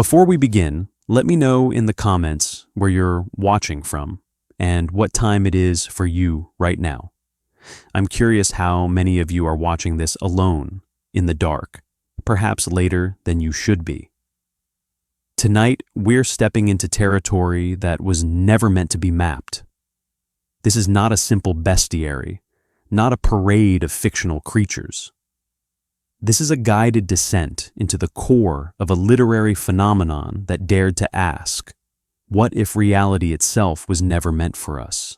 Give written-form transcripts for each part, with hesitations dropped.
Before we begin, let me know in the comments where you're watching from and what time it is for you right now. I'm curious how many of you are watching this alone, in the dark, perhaps later than you should be. Tonight, we're stepping into territory that was never meant to be mapped. This is not a simple bestiary, not a parade of fictional creatures. This is a guided descent into the core of a literary phenomenon that dared to ask, what if reality itself was never meant for us?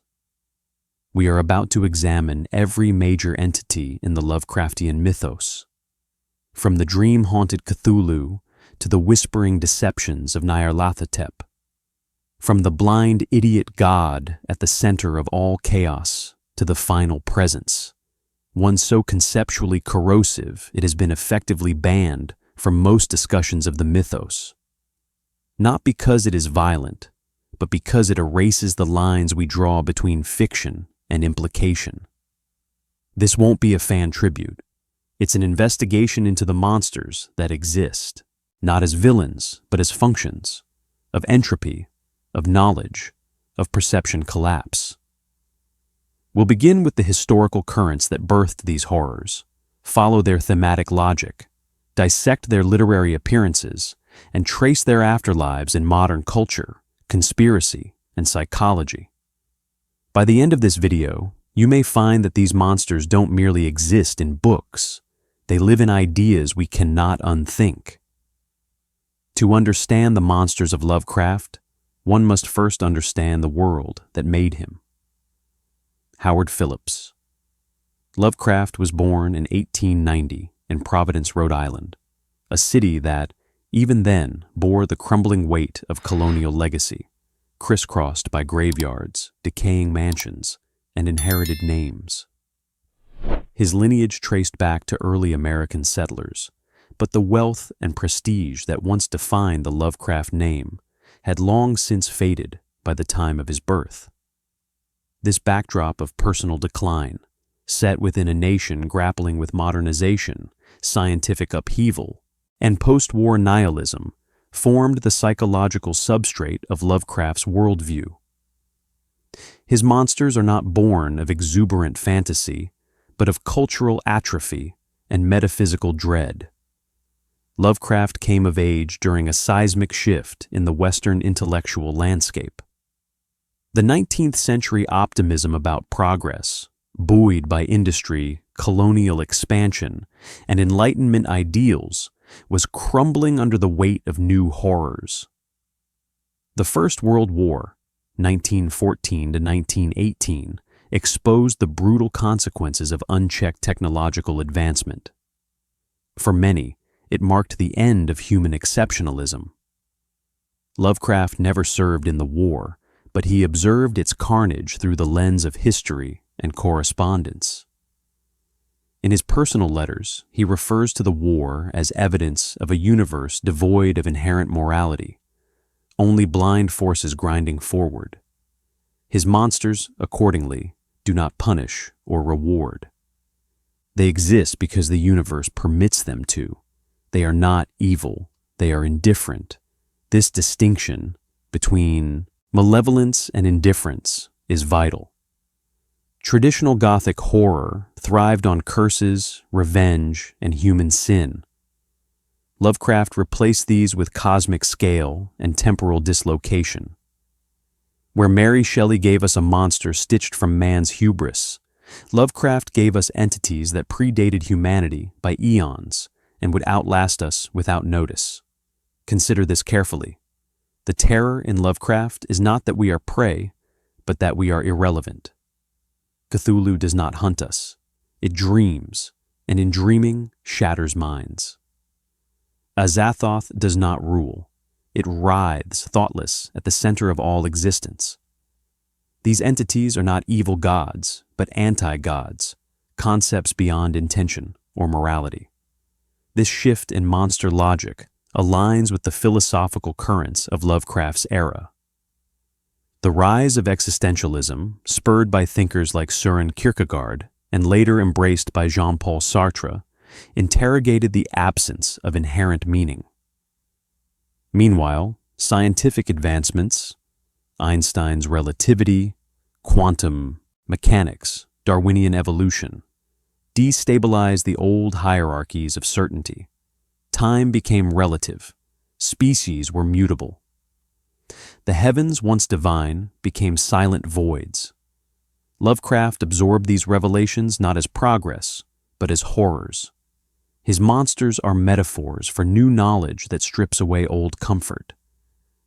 We are about to examine every major entity in the Lovecraftian mythos, from the dream-haunted Cthulhu to the whispering deceptions of Nyarlathotep, from the blind idiot god at the center of all chaos to the final presence, one so conceptually corrosive it has been effectively banned from most discussions of the mythos. Not because it is violent, but because it erases the lines we draw between fiction and implication. This won't be a fan tribute. It's an investigation into the monsters that exist, not as villains, but as functions of entropy, of knowledge, of perception collapse. We'll begin with the historical currents that birthed these horrors, follow their thematic logic, dissect their literary appearances, and trace their afterlives in modern culture, conspiracy, and psychology. By the end of this video, you may find that these monsters don't merely exist in books, they live in ideas we cannot unthink. To understand the monsters of Lovecraft, one must first understand the world that made him. Howard Phillips. Lovecraft was born in 1890 in Providence, Rhode Island, a city that, even then, bore the crumbling weight of colonial legacy, crisscrossed by graveyards, decaying mansions, and inherited names. His lineage traced back to early American settlers, but the wealth and prestige that once defined the Lovecraft name had long since faded by the time of his birth. This backdrop of personal decline, set within a nation grappling with modernization, scientific upheaval, and post-war nihilism, formed the psychological substrate of Lovecraft's worldview. His monsters are not born of exuberant fantasy, but of cultural atrophy and metaphysical dread. Lovecraft came of age during a seismic shift in the Western intellectual landscape. The 19th century optimism about progress, buoyed by industry, colonial expansion, and Enlightenment ideals, was crumbling under the weight of new horrors. The First World War, 1914 to 1918, exposed the brutal consequences of unchecked technological advancement. For many, it marked the end of human exceptionalism. Lovecraft never served in the war, but he observed its carnage through the lens of history and correspondence. In his personal letters, he refers to the war as evidence of a universe devoid of inherent morality, only blind forces grinding forward. His monsters, accordingly, do not punish or reward. They exist because the universe permits them to. They are not evil, they are indifferent. This distinction between malevolence and indifference is vital. Traditional Gothic horror thrived on curses, revenge, and human sin. Lovecraft replaced these with cosmic scale and temporal dislocation. Where Mary Shelley gave us a monster stitched from man's hubris, Lovecraft gave us entities that predated humanity by eons and would outlast us without notice. Consider this carefully. The terror in Lovecraft is not that we are prey, but that we are irrelevant. Cthulhu does not hunt us. It dreams, and in dreaming, shatters minds. Azathoth does not rule. It writhes, thoughtless, at the center of all existence. These entities are not evil gods, but anti-gods, concepts beyond intention or morality. This shift in monster logic aligns with the philosophical currents of Lovecraft's era. The rise of existentialism, spurred by thinkers like Søren Kierkegaard and later embraced by Jean-Paul Sartre, interrogated the absence of inherent meaning. Meanwhile, scientific advancements, Einstein's relativity, quantum mechanics, Darwinian evolution, destabilized the old hierarchies of certainty. Time became relative. Species were mutable. The heavens, once divine, became silent voids. Lovecraft absorbed these revelations not as progress, but as horrors. His monsters are metaphors for new knowledge that strips away old comfort.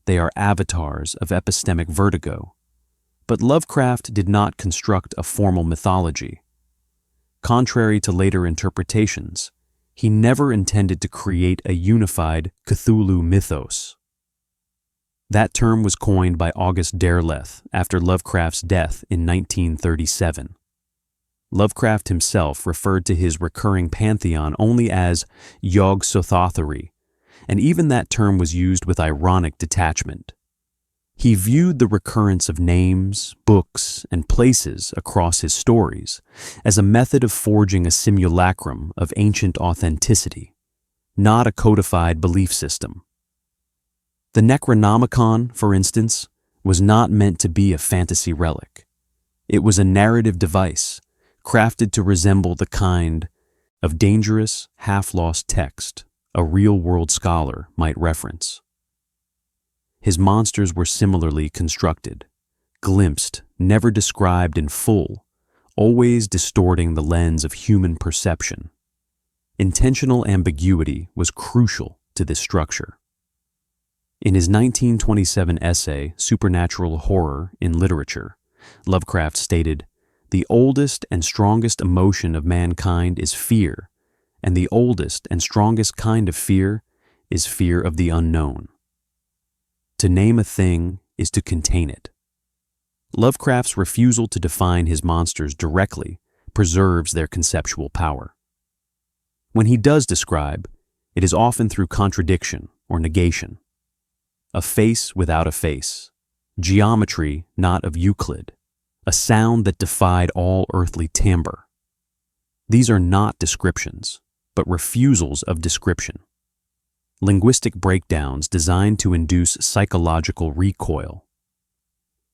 They are avatars of epistemic vertigo. But Lovecraft did not construct a formal mythology. Contrary to later interpretations, he never intended to create a unified Cthulhu mythos. That term was coined by August Derleth after Lovecraft's death in 1937. Lovecraft himself referred to his recurring pantheon only as Yog-Sothothery, and even that term was used with ironic detachment. He viewed the recurrence of names, books, and places across his stories as a method of forging a simulacrum of ancient authenticity, not a codified belief system. The Necronomicon, for instance, was not meant to be a fantasy relic. It was a narrative device, crafted to resemble the kind of dangerous, half-lost text a real-world scholar might reference. His monsters were similarly constructed, glimpsed, never described in full, always distorting the lens of human perception. Intentional ambiguity was crucial to this structure. In his 1927 essay, Supernatural Horror in Literature, Lovecraft stated, "The oldest and strongest emotion of mankind is fear, and the oldest and strongest kind of fear is fear of the unknown. To name a thing is to contain it." Lovecraft's refusal to define his monsters directly preserves their conceptual power. When he does describe, it is often through contradiction or negation. A face without a face, geometry not of Euclid, a sound that defied all earthly timbre. These are not descriptions, but refusals of description. Linguistic breakdowns designed to induce psychological recoil.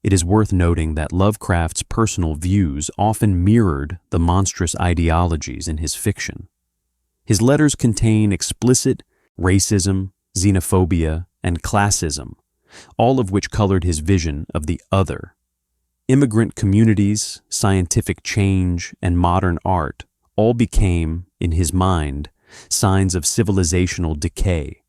It is worth noting that Lovecraft's personal views often mirrored the monstrous ideologies in his fiction. His letters contain explicit racism, xenophobia, and classism, all of which colored his vision of the other. Immigrant communities, scientific change, and modern art all became, in his mind, signs of civilizational decay.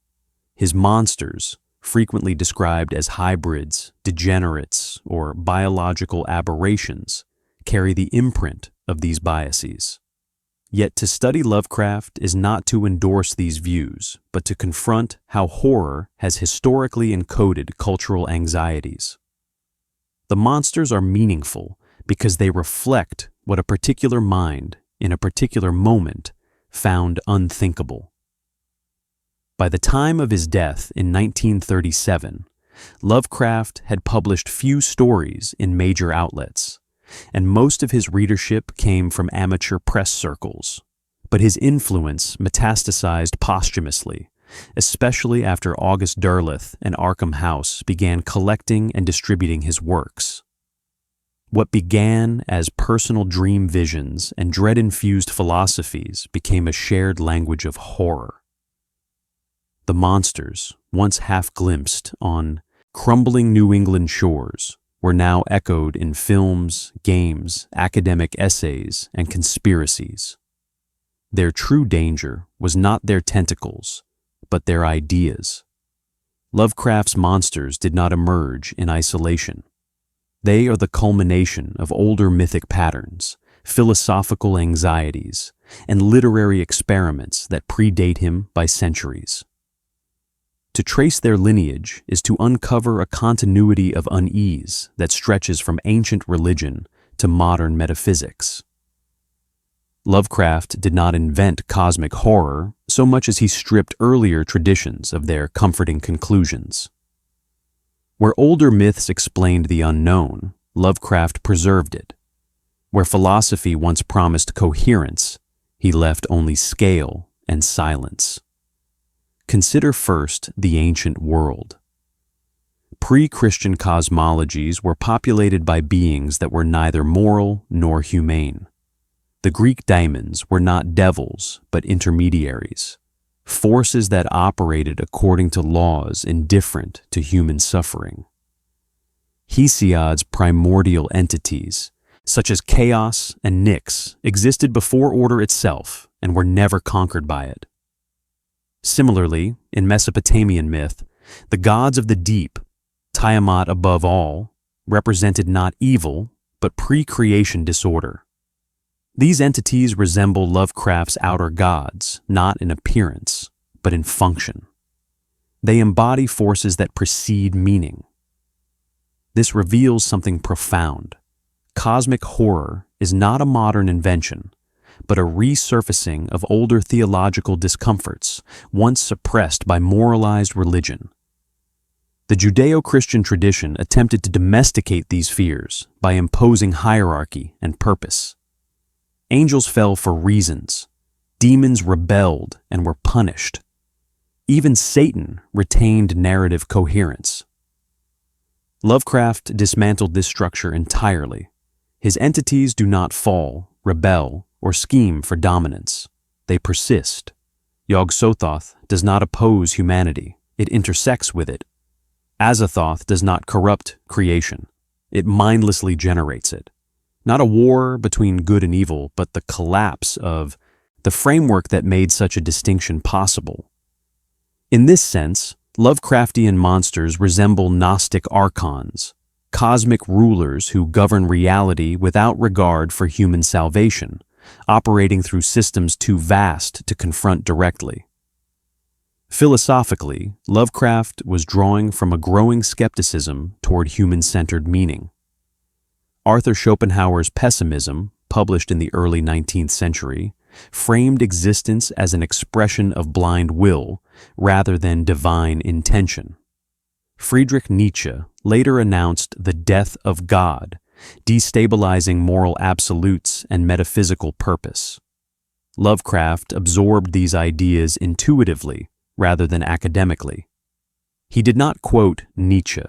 His monsters, frequently described as hybrids, degenerates, or biological aberrations, carry the imprint of these biases. Yet to study Lovecraft is not to endorse these views, but to confront how horror has historically encoded cultural anxieties. The monsters are meaningful because they reflect what a particular mind, in a particular moment, found unthinkable. By the time of his death in 1937, Lovecraft had published few stories in major outlets, and most of his readership came from amateur press circles. But his influence metastasized posthumously, especially after August Derleth and Arkham House began collecting and distributing his works. What began as personal dream visions and dread-infused philosophies became a shared language of horror. The monsters, once half-glimpsed on crumbling New England shores, were now echoed in films, games, academic essays, and conspiracies. Their true danger was not their tentacles, but their ideas. Lovecraft's monsters did not emerge in isolation. They are the culmination of older mythic patterns, philosophical anxieties, and literary experiments that predate him by centuries. To trace their lineage is to uncover a continuity of unease that stretches from ancient religion to modern metaphysics. Lovecraft did not invent cosmic horror so much as he stripped earlier traditions of their comforting conclusions. Where older myths explained the unknown, Lovecraft preserved it. Where philosophy once promised coherence, he left only scale and silence. Consider first the ancient world. Pre-Christian cosmologies were populated by beings that were neither moral nor humane. The Greek daemons were not devils, but intermediaries, forces that operated according to laws indifferent to human suffering. Hesiod's primordial entities, such as chaos and Nyx, existed before order itself and were never conquered by it. Similarly, in Mesopotamian myth, the gods of the deep, Tiamat above all, represented not evil, but pre-creation disorder. These entities resemble Lovecraft's outer gods, not in appearance, but in function. They embody forces that precede meaning. This reveals something profound. Cosmic horror is not a modern invention, but a resurfacing of older theological discomforts once suppressed by moralized religion. The Judeo-Christian tradition attempted to domesticate these fears by imposing hierarchy and purpose. Angels fell for reasons. Demons rebelled and were punished. Even Satan retained narrative coherence. Lovecraft dismantled this structure entirely. His entities do not fall, rebel, or scheme for dominance. They persist. Yog-Sothoth does not oppose humanity. It intersects with it. Azathoth does not corrupt creation. It mindlessly generates it. Not a war between good and evil, but the collapse of the framework that made such a distinction possible. In this sense, Lovecraftian monsters resemble Gnostic archons, cosmic rulers who govern reality without regard for human salvation, operating through systems too vast to confront directly. Philosophically, Lovecraft was drawing from a growing skepticism toward human-centered meaning. Arthur Schopenhauer's pessimism, published in the early 19th century, framed existence as an expression of blind will rather than divine intention. Friedrich Nietzsche later announced the death of God, destabilizing moral absolutes and metaphysical purpose. Lovecraft absorbed these ideas intuitively rather than academically. He did not quote Nietzsche,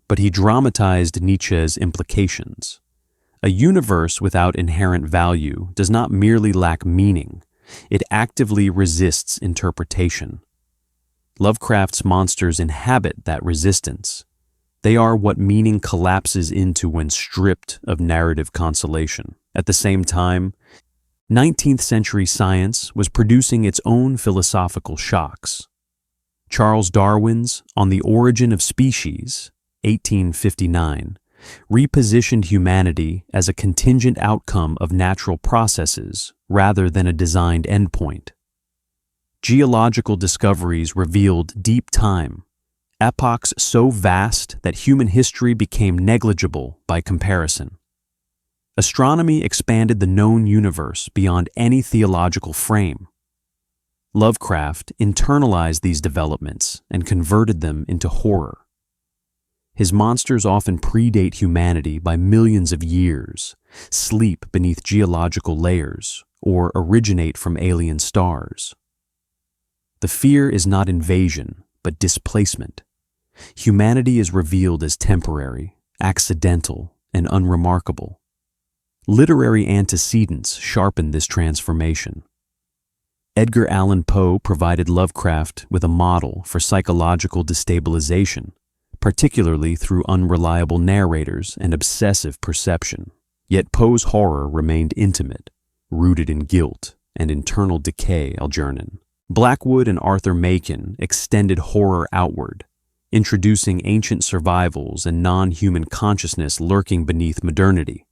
but he dramatized Nietzsche's implications. A universe without inherent value does not merely lack meaning, it actively resists interpretation. Lovecraft's monsters inhabit that resistance. They are what meaning collapses into when stripped of narrative consolation. At the same time, 19th century science was producing its own philosophical shocks. Charles Darwin's On the Origin of Species, 1859, repositioned humanity as a contingent outcome of natural processes rather than a designed endpoint. Geological discoveries revealed deep time, epochs so vast that human history became negligible by comparison. Astronomy expanded the known universe beyond any theological frame. Lovecraft internalized these developments and converted them into horror. His monsters often predate humanity by millions of years, sleep beneath geological layers, or originate from alien stars. The fear is not invasion, but displacement. Humanity is revealed as temporary, accidental, and unremarkable. Literary antecedents sharpen this transformation. Edgar Allan Poe provided Lovecraft with a model for psychological destabilization, particularly through unreliable narrators and obsessive perception. Yet Poe's horror remained intimate, rooted in guilt and internal decay. Algernon. Blackwood and Arthur Machen extended horror outward, introducing ancient survivals and non-human consciousness lurking beneath modernity.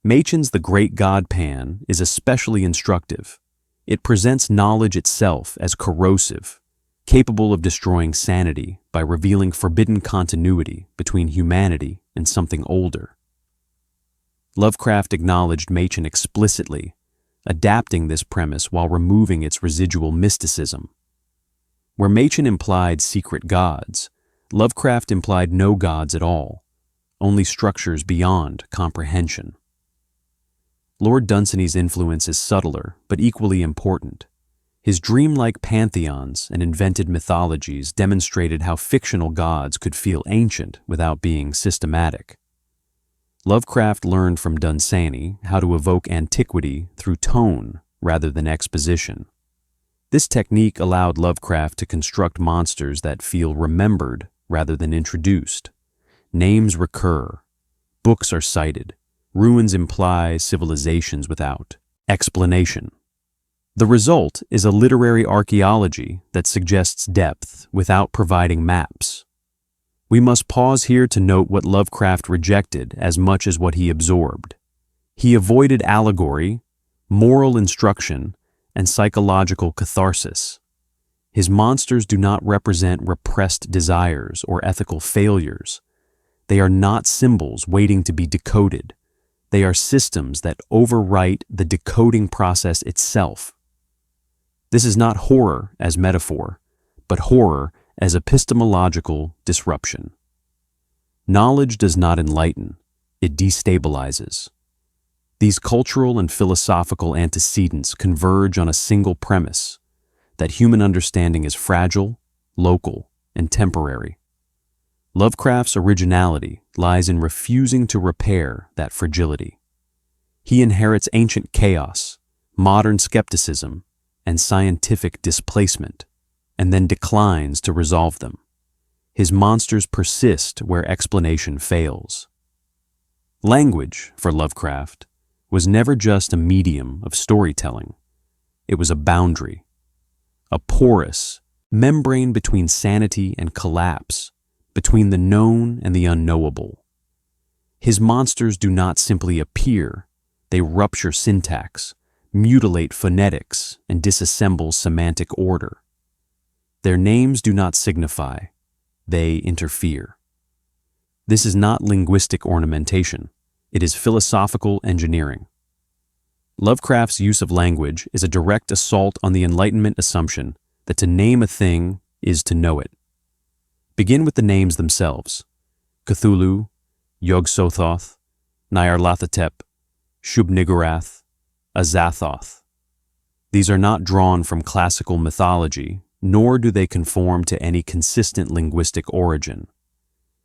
Machen's The Great God Pan is especially instructive. It presents knowledge itself as corrosive, capable of destroying sanity by revealing forbidden continuity between humanity and something older. Lovecraft acknowledged Machen explicitly, adapting this premise while removing its residual mysticism. Where Machen implied secret gods, Lovecraft implied no gods at all, only structures beyond comprehension. Lord Dunsany's influence is subtler but equally important. His dreamlike pantheons and invented mythologies demonstrated how fictional gods could feel ancient without being systematic. Lovecraft learned from Dunsany how to evoke antiquity through tone rather than exposition. This technique allowed Lovecraft to construct monsters that feel remembered rather than introduced. Names recur, books are cited, ruins imply civilizations without explanation. The result is a literary archaeology that suggests depth without providing maps. We must pause here to note what Lovecraft rejected as much as what he absorbed. He avoided allegory, moral instruction, and psychological catharsis. His monsters do not represent repressed desires or ethical failures. They are not symbols waiting to be decoded. They are systems that overwrite the decoding process itself. This is not horror as metaphor, but horror as epistemological disruption. Knowledge does not enlighten, it destabilizes. These cultural and philosophical antecedents converge on a single premise, that human understanding is fragile, local, and temporary. Lovecraft's originality lies in refusing to repair that fragility. He inherits ancient chaos, modern skepticism, and scientific displacement, and then declines to resolve them. His monsters persist where explanation fails. Language, for Lovecraft, was never just a medium of storytelling. It was a boundary, a porous membrane between sanity and collapse, between the known and the unknowable. His monsters do not simply appear, they rupture syntax, mutilate phonetics, and disassemble semantic order. Their names do not signify, they interfere. This is not linguistic ornamentation, it is philosophical engineering. Lovecraft's use of language is a direct assault on the Enlightenment assumption that to name a thing is to know it. Begin with the names themselves: Cthulhu, Yog-Sothoth, Nyarlathotep, Shub-Niggurath, Azathoth. These are not drawn from classical mythology, nor do they conform to any consistent linguistic origin.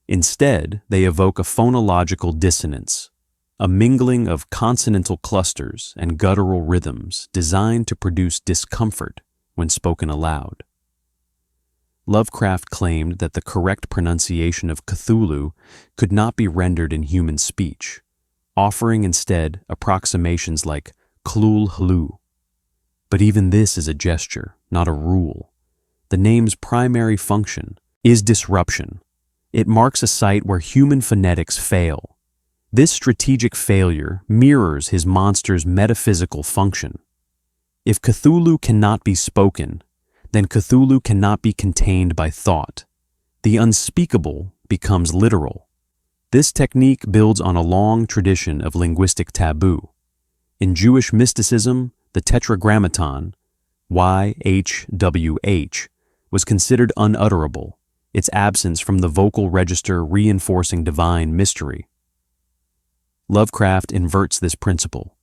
Instead, they evoke a phonological dissonance, a mingling of consonantal clusters and guttural rhythms designed to produce discomfort when spoken aloud. Lovecraft claimed that the correct pronunciation of Cthulhu could not be rendered in human speech, offering instead approximations like Clul-Hlu. But even this is a gesture, not a rule. The name's primary function is disruption. It marks a site where human phonetics fail. This strategic failure mirrors his monster's metaphysical function. If Cthulhu cannot be spoken, then Cthulhu cannot be contained by thought. The unspeakable becomes literal. This technique builds on a long tradition of linguistic taboo. In Jewish mysticism, the tetragrammaton, YHWH, was considered unutterable, its absence from the vocal register reinforcing divine mystery. Lovecraft inverts this principle.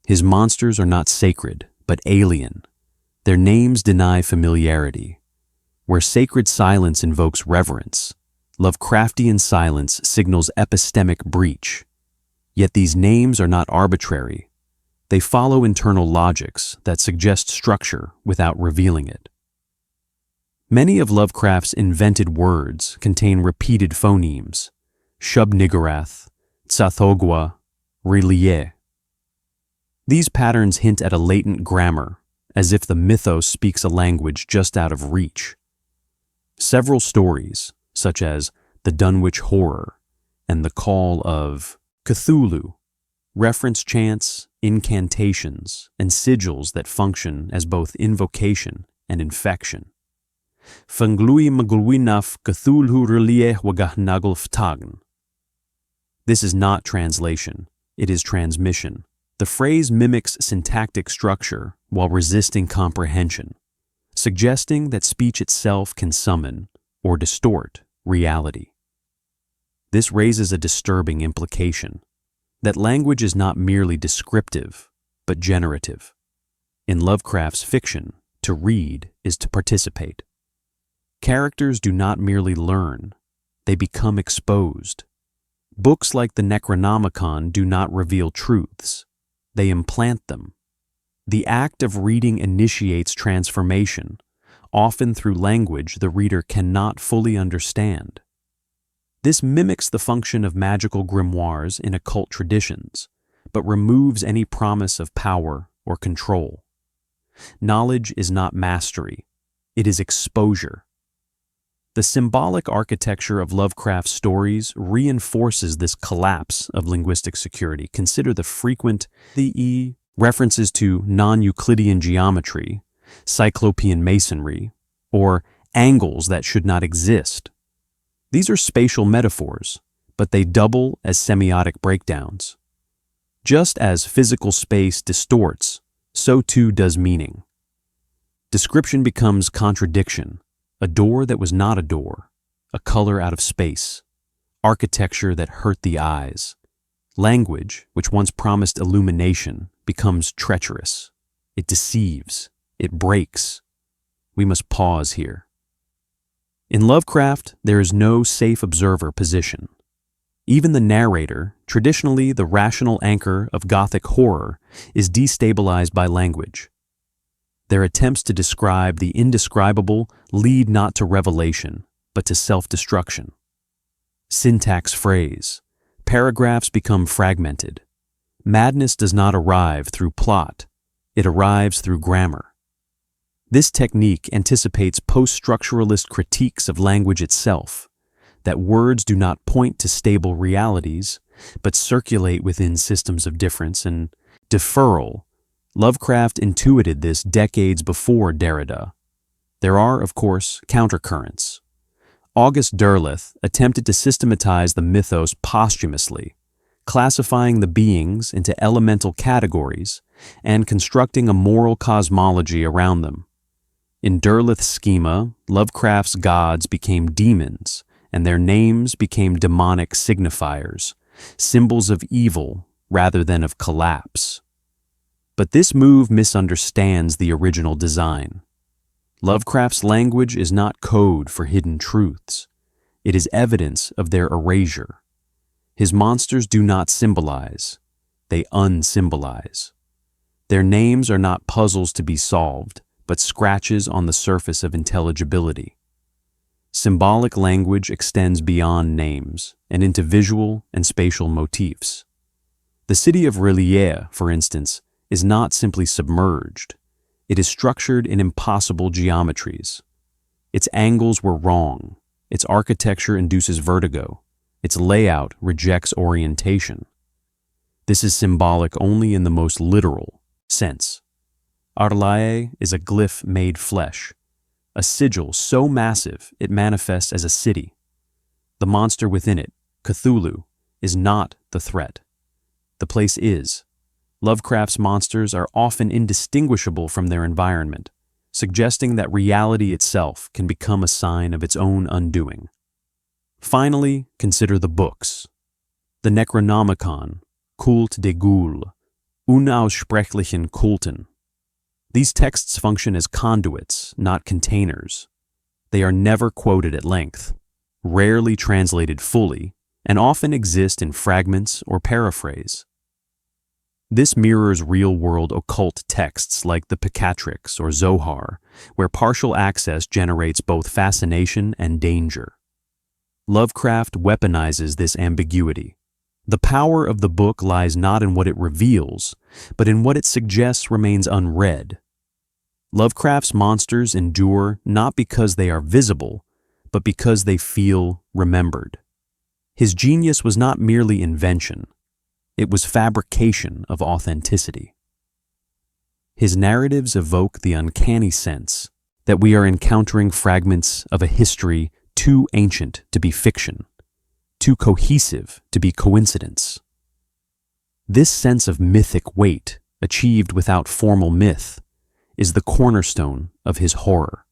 His monsters are not sacred, but alien. Their names deny familiarity. Where sacred silence invokes reverence, Lovecraftian silence signals epistemic breach. Yet these names are not arbitrary. They follow internal logics that suggest structure without revealing it. Many of Lovecraft's invented words contain repeated phonemes: Shub-Niggurath, Tsathoggua, R'lyeh. These patterns hint at a latent grammar, as if the mythos speaks a language just out of reach. Several stories, such as the Dunwich Horror and the Call of Cthulhu, reference chants, incantations, and sigils that function as both invocation and infection. Fanglui magulwinaf Cthulhu R'lyeh wagahnagulftagn. This is not translation, it is transmission. The phrase mimics syntactic structure while resisting comprehension, suggesting that speech itself can summon or distort reality. This raises a disturbing implication, that language is not merely descriptive, but generative. In Lovecraft's fiction, To read is to participate. Characters do not merely learn, they become exposed. Books like the Necronomicon do not reveal truths, they implant them. The act of reading initiates transformation, often through language the reader cannot fully understand. This mimics the function of magical grimoires in occult traditions, but removes any promise of power or control. Knowledge is not mastery, it is exposure. The symbolic architecture of Lovecraft's stories reinforces this collapse of linguistic security. Consider the frequent references to non-Euclidean geometry, cyclopean masonry, or angles that should not exist. These are spatial metaphors, but they double as semiotic breakdowns. Just as physical space distorts, so too does meaning. Description becomes contradiction, a door that was not a door, a color out of space, architecture that hurt the eyes. Language, which once promised illumination, becomes treacherous. It deceives. It breaks. We must pause here. In Lovecraft, there is no safe observer position. Even the narrator, traditionally the rational anchor of Gothic horror, is destabilized by language. Their attempts to describe the indescribable lead not to revelation, but to self-destruction. Syntax phrase. Paragraphs become fragmented. Madness does not arrive through plot. It arrives through grammar. This technique anticipates post-structuralist critiques of language itself, that words do not point to stable realities, but circulate within systems of difference and deferral. Lovecraft intuited this decades before Derrida. There are, of course, countercurrents. August Derleth attempted to systematize the mythos posthumously, classifying the beings into elemental categories and constructing a moral cosmology around them. In Derleth's schema, Lovecraft's gods became demons, and their names became demonic signifiers, symbols of evil rather than of collapse. But this move misunderstands the original design. Lovecraft's language is not code for hidden truths. It is evidence of their erasure. His monsters do not symbolize. They unsymbolize. Their names are not puzzles to be solved, but scratches on the surface of intelligibility. Symbolic language extends beyond names and into visual and spatial motifs. The city of R'lyeh, for instance, is not simply submerged. It is structured in impossible geometries. Its angles were wrong. Its architecture induces vertigo. Its layout rejects orientation. This is symbolic only in the most literal sense. R'lyeh is a glyph made flesh, a sigil so massive it manifests as a city. The monster within it, Cthulhu, is not the threat. The place is. Lovecraft's monsters are often indistinguishable from their environment, suggesting that reality itself can become a sign of its own undoing. Finally, consider the books. The Necronomicon, Kult de Ghoul, Unaussprechlichen Kulten. These texts function as conduits, not containers. They are never quoted at length, rarely translated fully, and often exist in fragments or paraphrase. This mirrors real-world occult texts like the Picatrix or Zohar, where partial access generates both fascination and danger. Lovecraft weaponizes this ambiguity. The power of the book lies not in what it reveals, but in what it suggests remains unread. Lovecraft's monsters endure not because they are visible, but because they feel remembered. His genius was not merely invention. It was fabrication of authenticity. His narratives evoke the uncanny sense that we are encountering fragments of a history too ancient to be fiction, too cohesive to be coincidence. This sense of mythic weight, achieved without formal myth, is the cornerstone of his horror.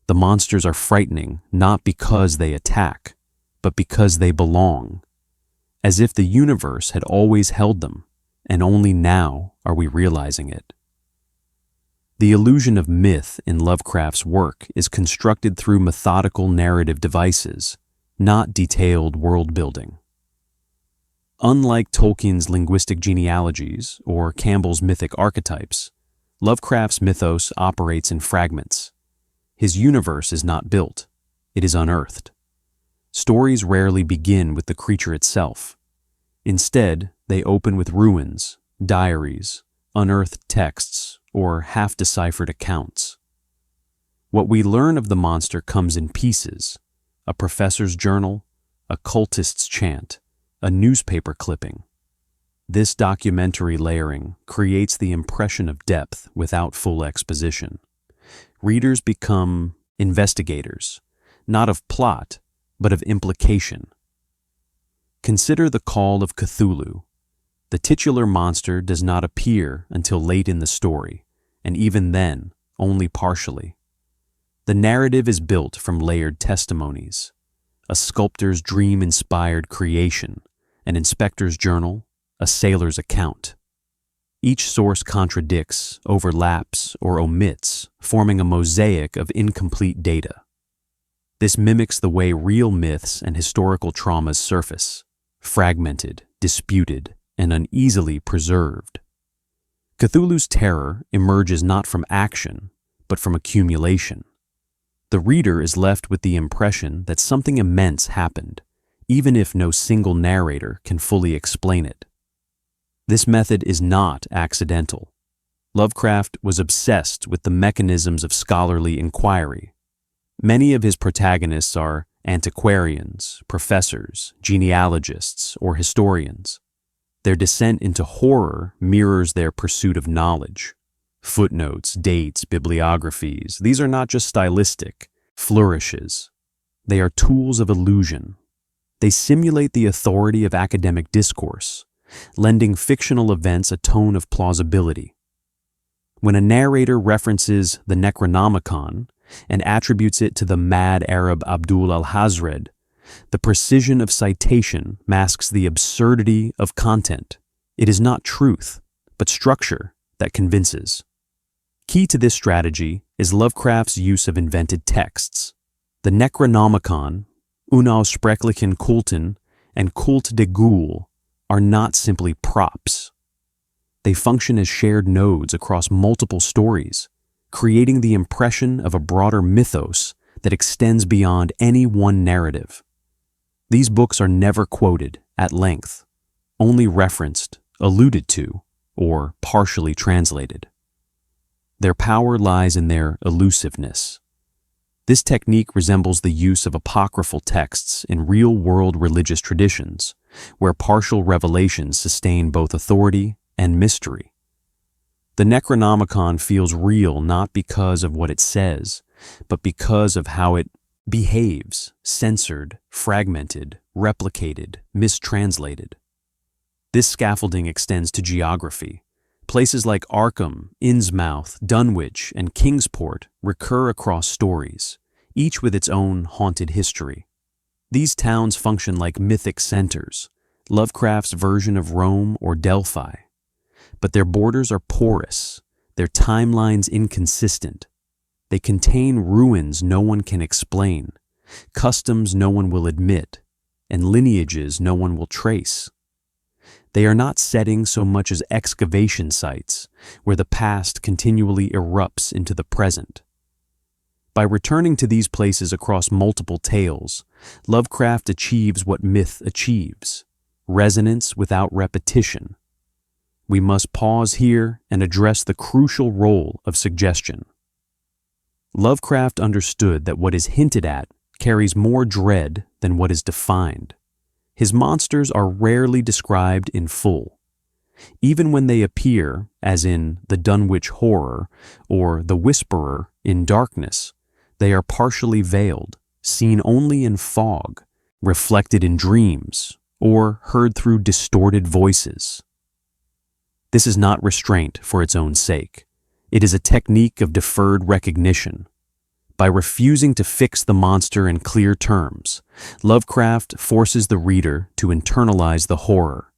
The monsters are frightening not because they attack, but because they belong, as if the universe had always held them, and only now are we realizing it. The illusion of myth in Lovecraft's work is constructed through methodical narrative devices, not detailed world-building. Unlike Tolkien's linguistic genealogies or Campbell's mythic archetypes, Lovecraft's mythos operates in fragments. His universe is not built, it is unearthed. Stories rarely begin with the creature itself. Instead, they open with ruins, diaries, unearthed texts, or half-deciphered accounts. What we learn of the monster comes in pieces: a professor's journal, a cultist's chant, a newspaper clipping. This documentary layering creates the impression of depth without full exposition. Readers become investigators, not of plot, but of implication. Consider the Call of Cthulhu. The titular monster does not appear until late in the story, and even then, only partially. The narrative is built from layered testimonies: a sculptor's dream-inspired creation, an inspector's journal, a sailor's account. Each source contradicts, overlaps, or omits, forming a mosaic of incomplete data. This mimics the way real myths and historical traumas surface: fragmented, disputed, and uneasily preserved. Cthulhu's terror emerges not from action, but from accumulation. The reader is left with the impression that something immense happened, even if no single narrator can fully explain it. This method is not accidental. Lovecraft was obsessed with the mechanisms of scholarly inquiry. Many of his protagonists are antiquarians, professors, genealogists, or historians. Their descent into horror mirrors their pursuit of knowledge. Footnotes, dates, bibliographies, these are not just stylistic flourishes. They are tools of illusion. They simulate the authority of academic discourse, lending fictional events a tone of plausibility. When a narrator references the Necronomicon and attributes it to the mad Arab Abdul al-Hazred, the precision of citation masks the absurdity of content. It is not truth, but structure that convinces. Key to this strategy is Lovecraft's use of invented texts. The Necronomicon, Unaussprechlichen Kulten, and Kult de Ghoul are not simply props. They function as shared nodes across multiple stories, creating the impression of a broader mythos that extends beyond any one narrative. These books are never quoted at length, only referenced, alluded to, or partially translated. Their power lies in their elusiveness. This technique resembles the use of apocryphal texts in real-world religious traditions, where partial revelations sustain both authority and mystery. The Necronomicon feels real not because of what it says, but because of how it behaves: censored, fragmented, replicated, mistranslated. This scaffolding extends to geography. Places like Arkham, Innsmouth, Dunwich, and Kingsport recur across stories, each with its own haunted history. These towns function like mythic centers, Lovecraft's version of Rome or Delphi. But their borders are porous, their timelines inconsistent. They contain ruins no one can explain, customs no one will admit, and lineages no one will trace. They are not settings so much as excavation sites, where the past continually erupts into the present. By returning to these places across multiple tales, Lovecraft achieves what myth achieves: resonance without repetition. We must pause here and address the crucial role of suggestion. Lovecraft understood that what is hinted at carries more dread than what is defined. His monsters are rarely described in full. Even when they appear, as in the Dunwich Horror or the Whisperer in Darkness, they are partially veiled, seen only in fog, reflected in dreams, or heard through distorted voices. This is not restraint for its own sake. It is a technique of deferred recognition. By refusing to fix the monster in clear terms, Lovecraft forces the reader to internalize the horror.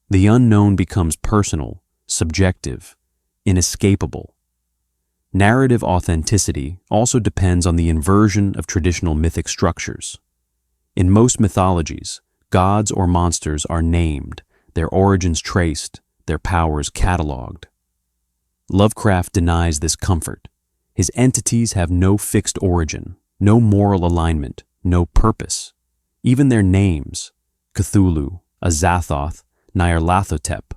The unknown becomes personal, subjective, inescapable. Narrative authenticity also depends on the inversion of traditional mythic structures. In most mythologies, gods or monsters are named, their origins traced, their powers catalogued. Lovecraft denies this comfort. His entities have no fixed origin, no moral alignment, no purpose. Even their names, Cthulhu, Azathoth, Nyarlathotep,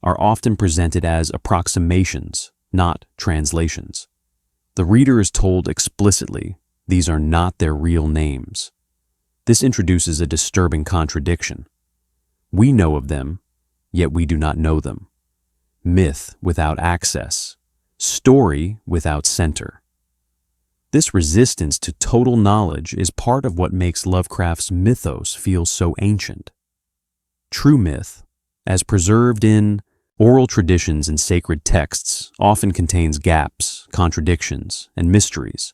are often presented as approximations, not translations. The reader is told explicitly these are not their real names. This introduces a disturbing contradiction. We know of them, yet we do not know them. Myth without access, story without center. This resistance to total knowledge is part of what makes Lovecraft's mythos feel so ancient. True myth, as preserved in oral traditions and sacred texts, often contains gaps, contradictions, and mysteries.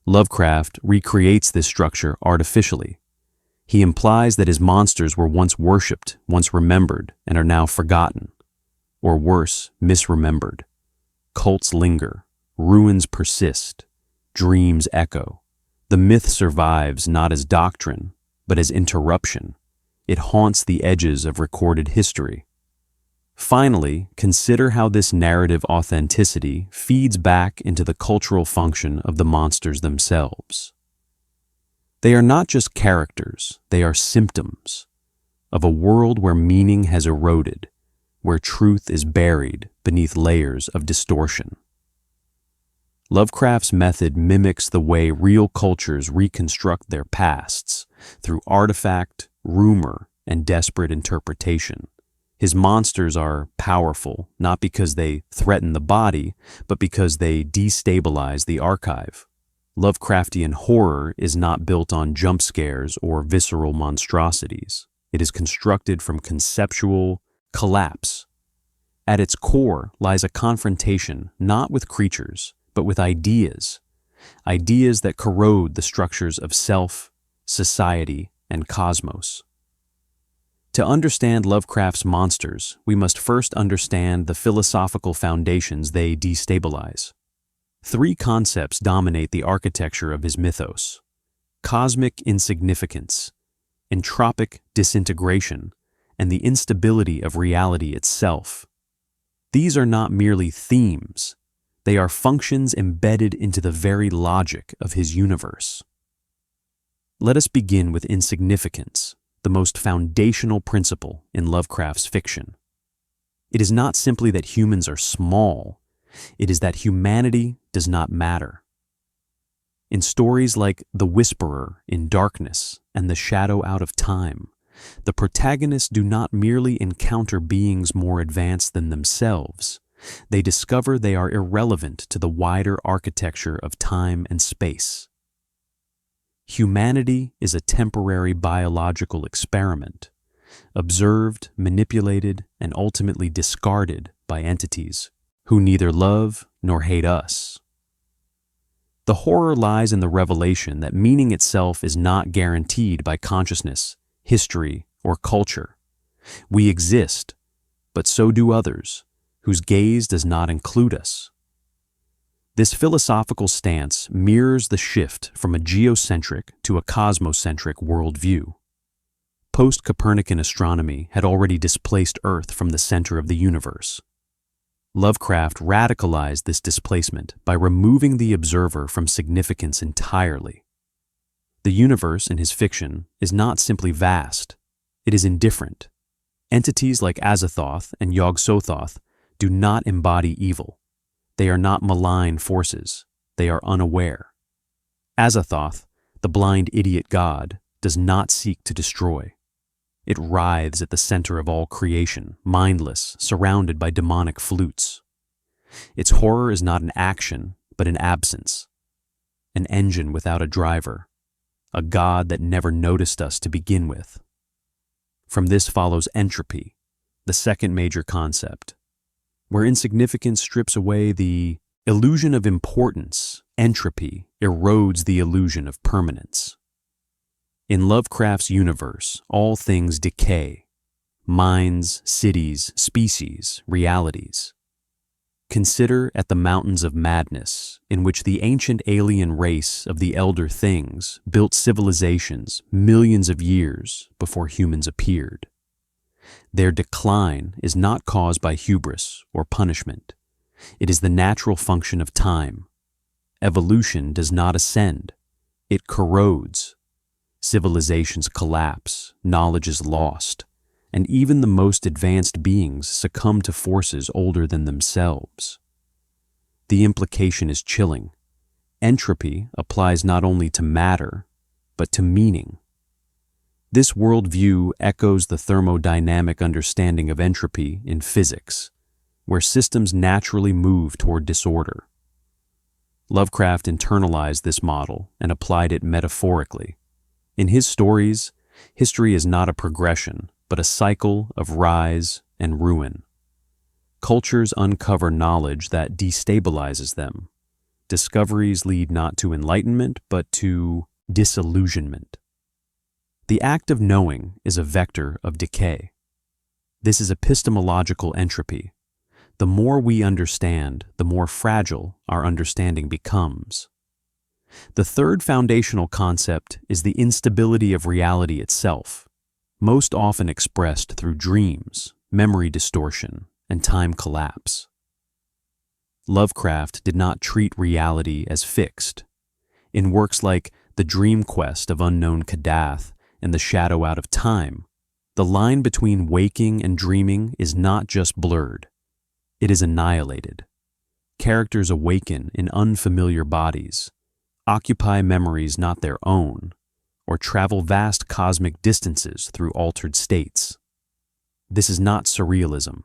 Lovecraft recreates this structure artificially. He implies that his monsters were once worshipped, once remembered, and are now forgotten. Or worse, misremembered. Cults linger, ruins persist, dreams echo. The myth survives not as doctrine, but as interruption. It haunts the edges of recorded history. Finally, consider how this narrative authenticity feeds back into the cultural function of the monsters themselves. They are not just characters, they are symptoms of a world where meaning has eroded, where truth is buried beneath layers of distortion. Lovecraft's method mimics the way real cultures reconstruct their pasts through artifact, rumor, and desperate interpretation. His monsters are powerful, not because they threaten the body, but because they destabilize the archive. Lovecraftian horror is not built on jump scares or visceral monstrosities. It is constructed from conceptual collapse. At its core lies a confrontation not with creatures, but with ideas. Ideas that corrode the structures of self, society, and cosmos. To understand Lovecraft's monsters, we must first understand the philosophical foundations they destabilize. Three concepts dominate the architecture of his mythos: cosmic insignificance, entropic disintegration, and the instability of reality itself. These are not merely themes, they are functions embedded into the very logic of his universe. Let us begin with insignificance, the most foundational principle in Lovecraft's fiction. It is not simply that humans are small, it is that humanity does not matter. In stories like The Whisperer in Darkness and The Shadow Out of Time, the protagonists do not merely encounter beings more advanced than themselves, they discover they are irrelevant to the wider architecture of time and space. Humanity is a temporary biological experiment, observed, manipulated, and ultimately discarded by entities who neither love nor hate us. The horror lies in the revelation that meaning itself is not guaranteed by consciousness, history, or culture. We exist, but so do others, whose gaze does not include us. This philosophical stance mirrors the shift from a geocentric to a cosmocentric worldview. Post-Copernican astronomy had already displaced Earth from the center of the universe. Lovecraft radicalized this displacement by removing the observer from significance entirely. The universe in his fiction is not simply vast, it is indifferent. Entities like Azathoth and Yog-Sothoth do not embody evil. They are not malign forces, they are unaware. Azathoth, the blind idiot god, does not seek to destroy. It writhes at the center of all creation, mindless, surrounded by demonic flutes. Its horror is not an action, but an absence. An engine without a driver. A god that never noticed us to begin with. From this follows entropy, the second major concept. Where insignificance strips away the illusion of importance, entropy erodes the illusion of permanence. In Lovecraft's universe, all things decay: minds, cities, species, realities. Consider at the Mountains of Madness, in which the ancient alien race of the Elder Things built civilizations millions of years before humans appeared. Their decline is not caused by hubris or punishment. It is the natural function of time. Evolution does not ascend. It corrodes. Civilizations collapse, knowledge is lost, and even the most advanced beings succumb to forces older than themselves. The implication is chilling. Entropy applies not only to matter, but to meaning. This worldview echoes the thermodynamic understanding of entropy in physics, where systems naturally move toward disorder. Lovecraft internalized this model and applied it metaphorically. In his stories, history is not a progression, but a cycle of rise and ruin. Cultures uncover knowledge that destabilizes them. Discoveries lead not to enlightenment, but to disillusionment. The act of knowing is a vector of decay. This is epistemological entropy. The more we understand, the more fragile our understanding becomes. The third foundational concept is the instability of reality itself, most often expressed through dreams, memory distortion, and time collapse. Lovecraft did not treat reality as fixed. In works like The Dream Quest of Unknown Kadath and The Shadow Out of Time, the line between waking and dreaming is not just blurred. It is annihilated. Characters awaken in unfamiliar bodies, occupy memories not their own, or travel vast cosmic distances through altered states. This is not surrealism.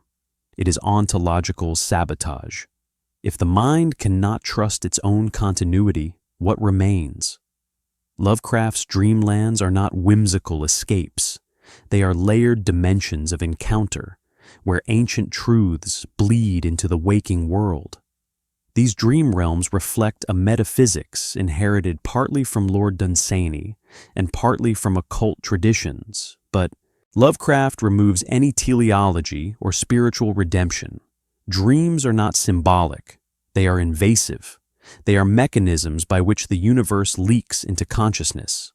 It is ontological sabotage. If the mind cannot trust its own continuity, what remains? Lovecraft's dreamlands are not whimsical escapes. They are layered dimensions of encounter, where ancient truths bleed into the waking world. These dream realms reflect a metaphysics inherited partly from Lord Dunsany and partly from occult traditions, but Lovecraft removes any teleology or spiritual redemption. Dreams are not symbolic. They are invasive. They are mechanisms by which the universe leaks into consciousness.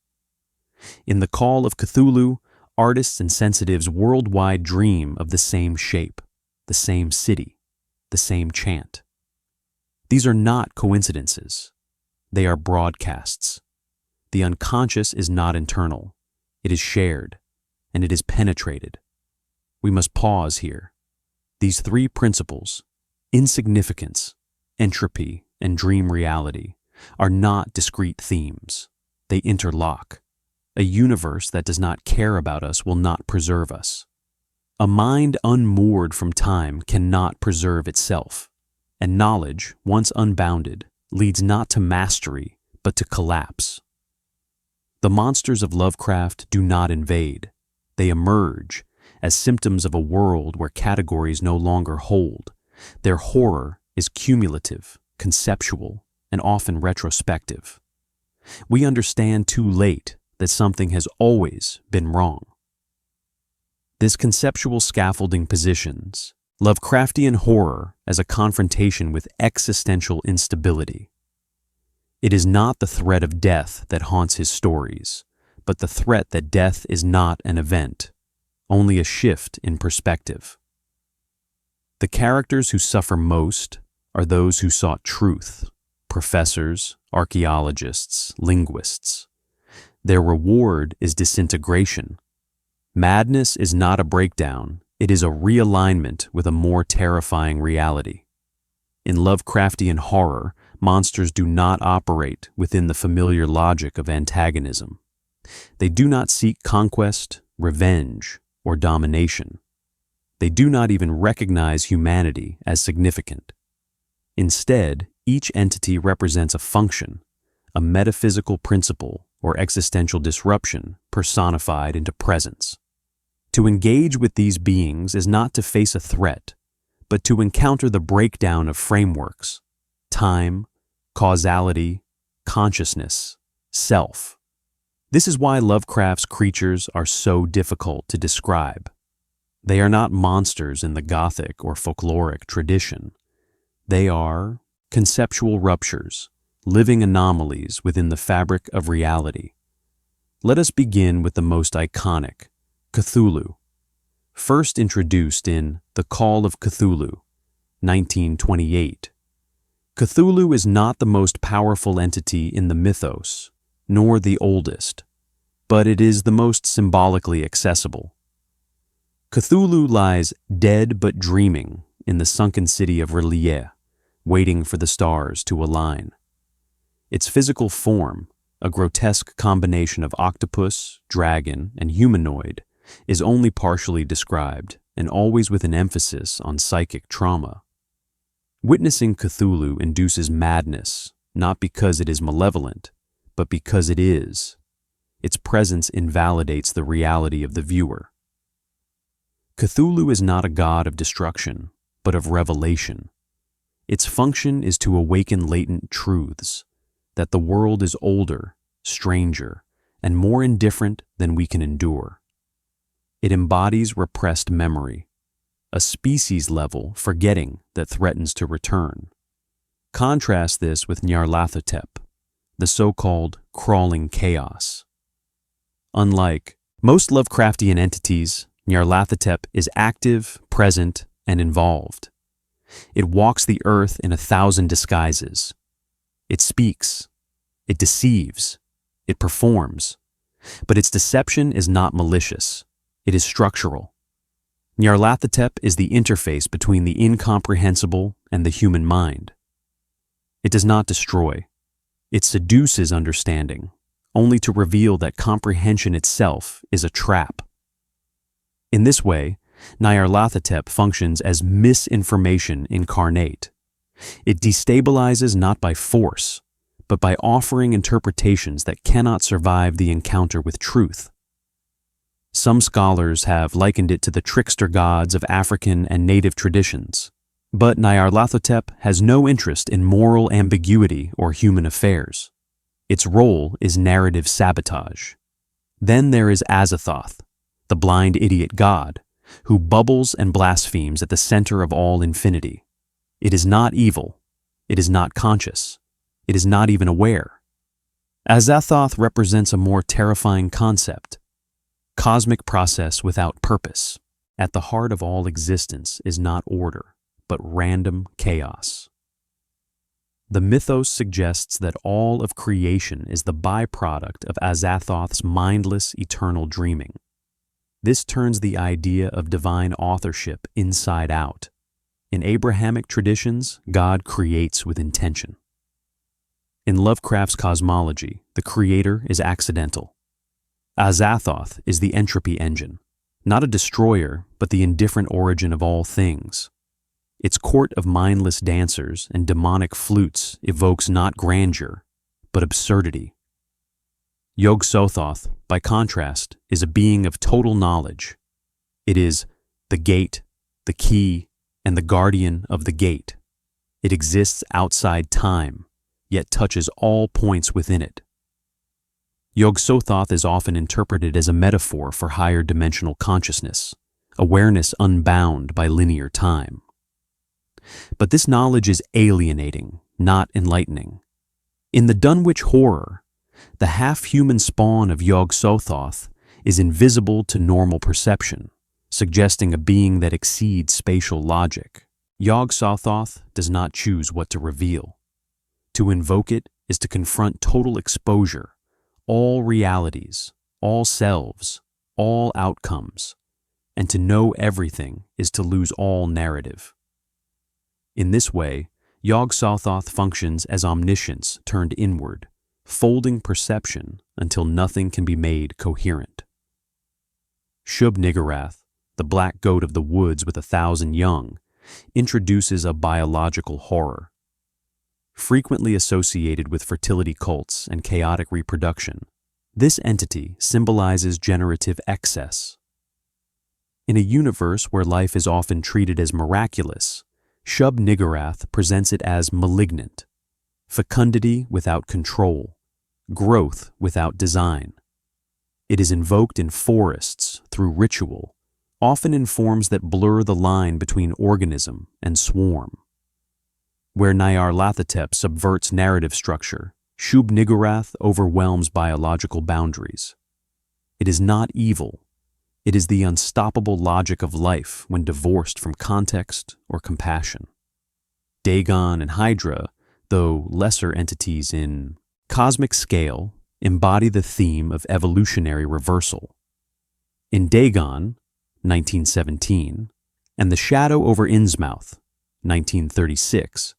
In The Call of Cthulhu, artists and sensitives worldwide dream of the same shape, the same city, the same chant. These are not coincidences. They are broadcasts. The unconscious is not internal. It is shared, and it is penetrated. We must pause here. These three principles, insignificance, entropy, and dream reality, are not discrete themes. They interlock. A universe that does not care about us will not preserve us. A mind unmoored from time cannot preserve itself, and knowledge, once unbounded, leads not to mastery, but to collapse. The monsters of Lovecraft do not invade. They emerge as symptoms of a world where categories no longer hold. Their horror is cumulative, conceptual, and often retrospective. We understand too late that something has always been wrong. This conceptual scaffolding positions Lovecraftian horror as a confrontation with existential instability. It is not the threat of death that haunts his stories, but the threat that death is not an event, only a shift in perspective. The characters who suffer most are those who sought truth, professors, archaeologists, linguists. Their reward is disintegration. Madness is not a breakdown, it is a realignment with a more terrifying reality. In Lovecraftian horror, monsters do not operate within the familiar logic of antagonism. They do not seek conquest, revenge, or domination. They do not even recognize humanity as significant. Instead, each entity represents a function, a metaphysical principle or existential disruption personified into presence. To engage with these beings is not to face a threat, but to encounter the breakdown of frameworks, time, causality, consciousness, self. This is why Lovecraft's creatures are so difficult to describe. They are not monsters in the Gothic or folkloric tradition. They are conceptual ruptures, living anomalies within the fabric of reality. Let us begin with the most iconic, Cthulhu. First introduced in The Call of Cthulhu, 1928. Cthulhu is not the most powerful entity in the mythos, nor the oldest, but it is the most symbolically accessible. Cthulhu lies dead but dreaming in the sunken city of R'lyeh, waiting for the stars to align. Its physical form, a grotesque combination of octopus, dragon, and humanoid, is only partially described, and always with an emphasis on psychic trauma. Witnessing Cthulhu induces madness, not because it is malevolent, but because it is. Its presence invalidates the reality of the viewer. Cthulhu is not a god of destruction, but of revelation. Its function is to awaken latent truths, that the world is older, stranger, and more indifferent than we can endure. It embodies repressed memory, a species-level forgetting that threatens to return. Contrast this with Nyarlathotep, the so-called crawling chaos. Unlike most Lovecraftian entities, Nyarlathotep is active, present, and involved. It walks the earth in 1,000 disguises. It speaks, it deceives, it performs, but its deception is not malicious, it is structural. Nyarlathotep is the interface between the incomprehensible and the human mind. It does not destroy, it seduces understanding, only to reveal that comprehension itself is a trap. In this way, Nyarlathotep functions as misinformation incarnate. It destabilizes not by force, but by offering interpretations that cannot survive the encounter with truth. Some scholars have likened it to the trickster gods of African and native traditions, but Nyarlathotep has no interest in moral ambiguity or human affairs. Its role is narrative sabotage. Then there is Azathoth, the blind idiot god, who bubbles and blasphemes at the center of all infinity. It is not evil. It is not conscious. It is not even aware. Azathoth represents a more terrifying concept. Cosmic process without purpose. At the heart of all existence is not order, but random chaos. The mythos suggests that all of creation is the byproduct of Azathoth's mindless, eternal dreaming. This turns the idea of divine authorship inside out. In Abrahamic traditions, God creates with intention. In Lovecraft's cosmology, the creator is accidental. Azathoth is the entropy engine, not a destroyer, but the indifferent origin of all things. Its court of mindless dancers and demonic flutes evokes not grandeur, but absurdity. Yog-Sothoth, by contrast, is a being of total knowledge. It is the gate, the key, and the guardian of the gate. It exists outside time, yet touches all points within it. Yog-Sothoth is often interpreted as a metaphor for higher dimensional consciousness, awareness unbound by linear time. But this knowledge is alienating, not enlightening. In the Dunwich Horror, the half-human spawn of Yog-Sothoth is invisible to normal perception, suggesting a being that exceeds spatial logic. Yog-Sothoth does not choose what to reveal. To invoke it is to confront total exposure, all realities, all selves, all outcomes, and to know everything is to lose all narrative. In this way, Yog-Sothoth functions as omniscience turned inward, folding perception until nothing can be made coherent. Shub-Niggurath, the black goat of the woods with 1,000 young, introduces a biological horror. Frequently associated with fertility cults and chaotic reproduction, this entity symbolizes generative excess. In a universe where life is often treated as miraculous, Shub-Niggurath presents it as malignant, fecundity without control, growth without design. It is invoked in forests through ritual, often in forms that blur the line between organism and swarm. where Nyarlathotep subverts narrative structure, Shub-Niggurath overwhelms biological boundaries. It is not evil. It is the unstoppable logic of life when divorced from context or compassion. Dagon and Hydra, though lesser entities in cosmic scale, embody the theme of evolutionary reversal. In Dagon, 1917, and The Shadow over Innsmouth, 1936,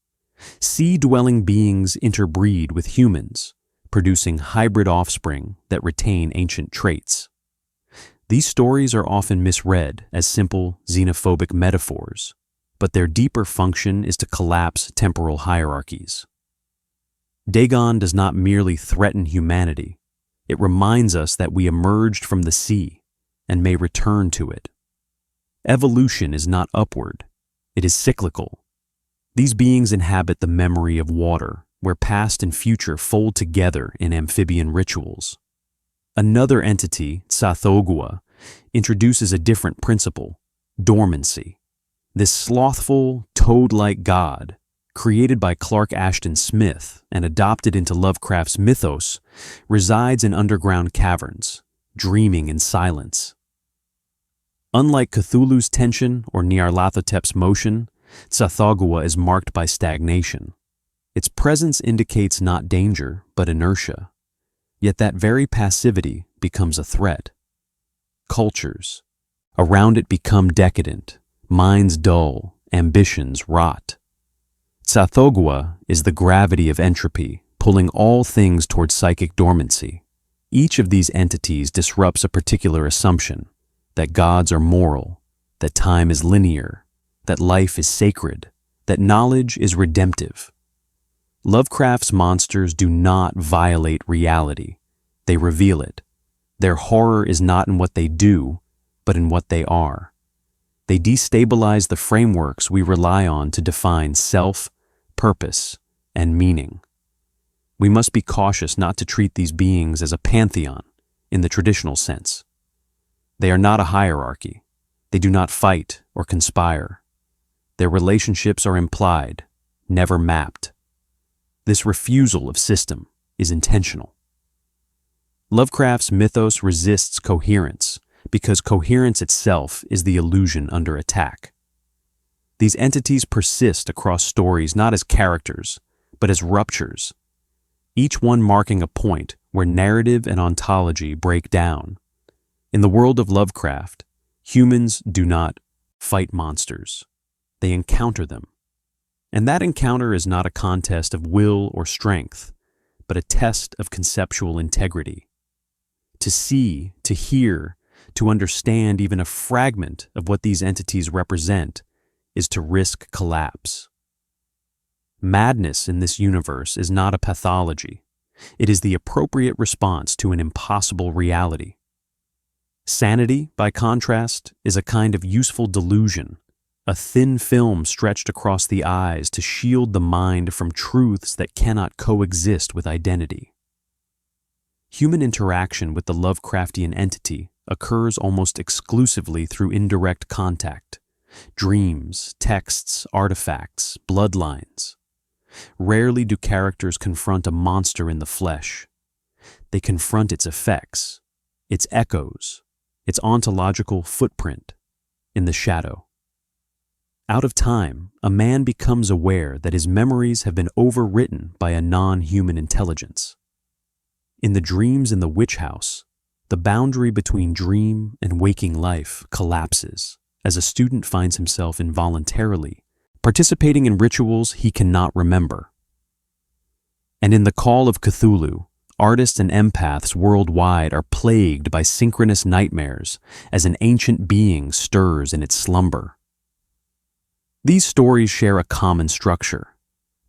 sea-dwelling beings interbreed with humans, producing hybrid offspring that retain ancient traits. These stories are often misread as simple xenophobic metaphors, but their deeper function is to collapse temporal hierarchies. Dagon does not merely threaten humanity, it reminds us that we emerged from the sea and may return to it. Evolution is not upward, it is cyclical. These beings inhabit the memory of water, where past and future fold together in amphibian rituals. Another entity, Tsathoggua, introduces a different principle, dormancy. This slothful, toad-like god, created by Clark Ashton Smith and adopted into Lovecraft's mythos, resides in underground caverns, dreaming in silence. Unlike Cthulhu's tension or Nyarlathotep's motion, Tsathoggua is marked by stagnation. Its presence indicates not danger, but inertia. Yet that very passivity becomes a threat. Cultures around it become decadent, minds dull, ambitions rot. Tsathoggua is the gravity of entropy, pulling all things toward psychic dormancy. Each of these entities disrupts a particular assumption, that gods are moral, that time is linear, that life is sacred, that knowledge is redemptive. Lovecraft's monsters do not violate reality, they reveal it. Their horror is not in what they do, but in what they are. They destabilize the frameworks we rely on to define self, purpose, and meaning. We must be cautious not to treat these beings as a pantheon in the traditional sense. They are not a hierarchy. They do not fight or conspire. Their relationships are implied, never mapped. This refusal of system is intentional. Lovecraft's mythos resists coherence because coherence itself is the illusion under attack. These entities persist across stories not as characters, but as ruptures, each one marking a point where narrative and ontology break down. In the world of Lovecraft, humans do not fight monsters. They encounter them. And that encounter is not a contest of will or strength, but a test of conceptual integrity. To see, to hear, to understand even a fragment of what these entities represent is to risk collapse. Madness in this universe is not a pathology. It is the appropriate response to an impossible reality. Sanity, by contrast, is a kind of useful delusion, a thin film stretched across the eyes to shield the mind from truths that cannot coexist with identity. Human interaction with the Lovecraftian entity occurs almost exclusively through indirect contact, dreams, texts, artifacts, bloodlines. Rarely do characters confront a monster in the flesh. They confront its effects, its echoes, its ontological footprint in the shadow. Out of time, a man becomes aware that his memories have been overwritten by a non-human intelligence. In the dreams in the witch house, the boundary between dream and waking life collapses as a student finds himself involuntarily participating in rituals he cannot remember. And in the Call of Cthulhu, artists and empaths worldwide are plagued by synchronous nightmares as an ancient being stirs in its slumber. These stories share a common structure,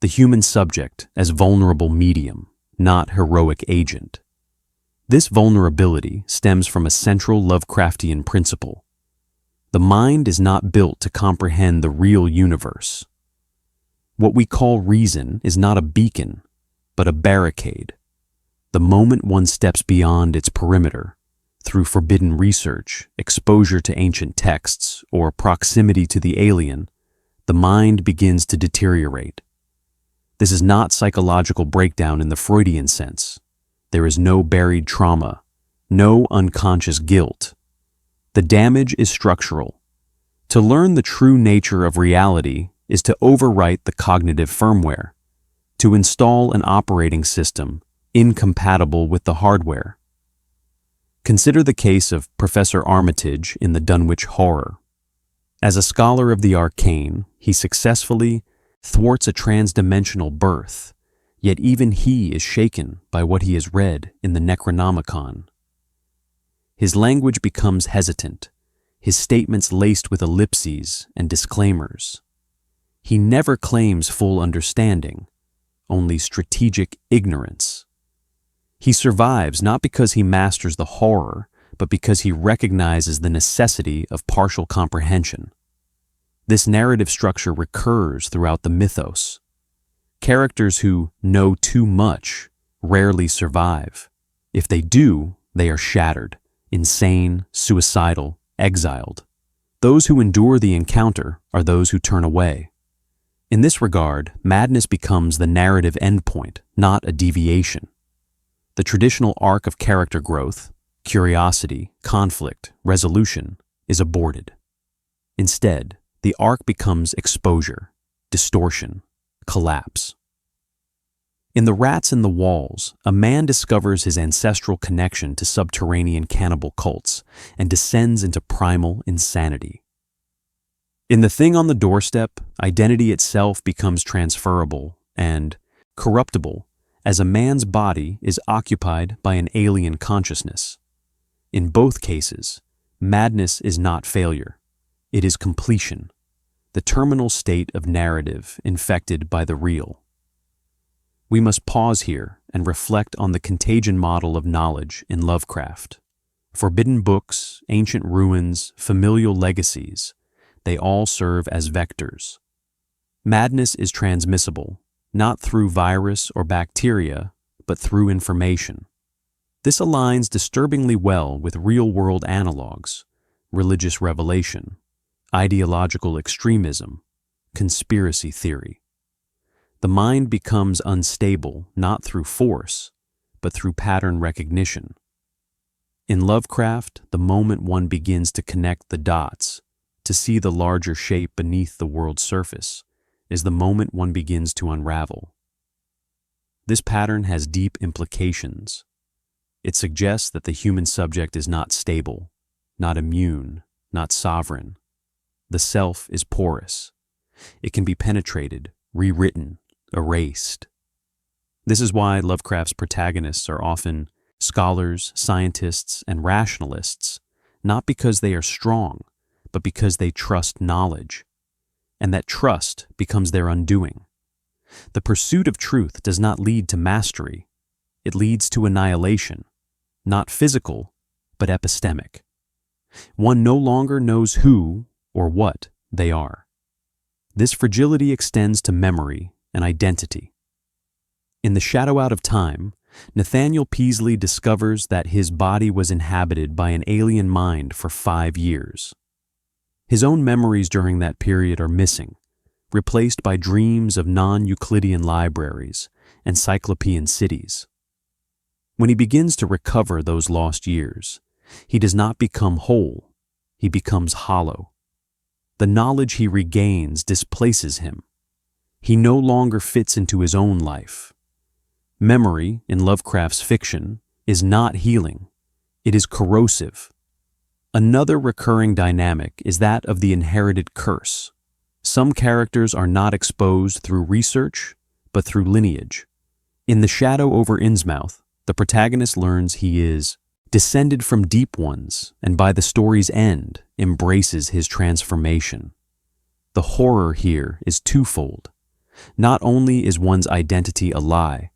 the human subject as vulnerable medium, not heroic agent. This vulnerability stems from a central Lovecraftian principle. The mind is not built to comprehend the real universe. What we call reason is not a beacon, but a barricade. The moment one steps beyond its perimeter, through forbidden research, exposure to ancient texts, or proximity to the alien, the mind begins to deteriorate. This is not psychological breakdown in the Freudian sense. There is no buried trauma, no unconscious guilt. The damage is structural. To learn the true nature of reality is to overwrite the cognitive firmware, to install an operating system incompatible with the hardware. Consider the case of Professor Armitage in the Dunwich Horror. As a scholar of the arcane, he successfully thwarts a transdimensional birth, yet even he is shaken by what he has read in the Necronomicon. His language becomes hesitant, his statements laced with ellipses and disclaimers. He never claims full understanding, only strategic ignorance. He survives not because he masters the horror, but because he recognizes the necessity of partial comprehension. This narrative structure recurs throughout the mythos. Characters who know too much rarely survive. If they do, they are shattered, insane, suicidal, exiled. Those who endure the encounter are those who turn away. In this regard, madness becomes the narrative endpoint, not a deviation. The traditional arc of character growth, curiosity, conflict, resolution, is aborted. Instead, the arc becomes exposure, distortion, collapse. In The Rats in the Walls, a man discovers his ancestral connection to subterranean cannibal cults and descends into primal insanity. In The Thing on the Doorstep, identity itself becomes transferable and corruptible as a man's body is occupied by an alien consciousness. In both cases, madness is not failure. It is completion, the terminal state of narrative infected by the real. We must pause here and reflect on the contagion model of knowledge in Lovecraft. Forbidden books, ancient ruins, familial legacies, they all serve as vectors. Madness is transmissible, not through virus or bacteria, but through information. This aligns disturbingly well with real-world analogs, religious revelation, ideological extremism, conspiracy theory. The mind becomes unstable not through force, but through pattern recognition. In Lovecraft, the moment one begins to connect the dots, to see the larger shape beneath the world's surface, is the moment one begins to unravel. This pattern has deep implications. It suggests that the human subject is not stable, not immune, not sovereign. The self is porous. It can be penetrated, rewritten, erased. This is why Lovecraft's protagonists are often scholars, scientists, and rationalists, not because they are strong, but because they trust knowledge, and that trust becomes their undoing. The pursuit of truth does not lead to mastery. It leads to annihilation, not physical, but epistemic. One no longer knows who or what they are. This fragility extends to memory and identity. In The Shadow Out of Time, Nathaniel Peaslee discovers that his body was inhabited by an alien mind for 5 years. His own memories during that period are missing, replaced by dreams of non-Euclidean libraries and cyclopean cities. When he begins to recover those lost years, he does not become whole, he becomes hollow. The knowledge he regains displaces him. He no longer fits into his own life. Memory, in Lovecraft's fiction, is not healing, it is corrosive. Another recurring dynamic is that of the inherited curse. Some characters are not exposed through research, but through lineage. In The Shadow over Innsmouth, the protagonist learns he is descended from deep ones, and by the story's end, embraces his transformation. The horror here is twofold. Not only is one's identity a lie,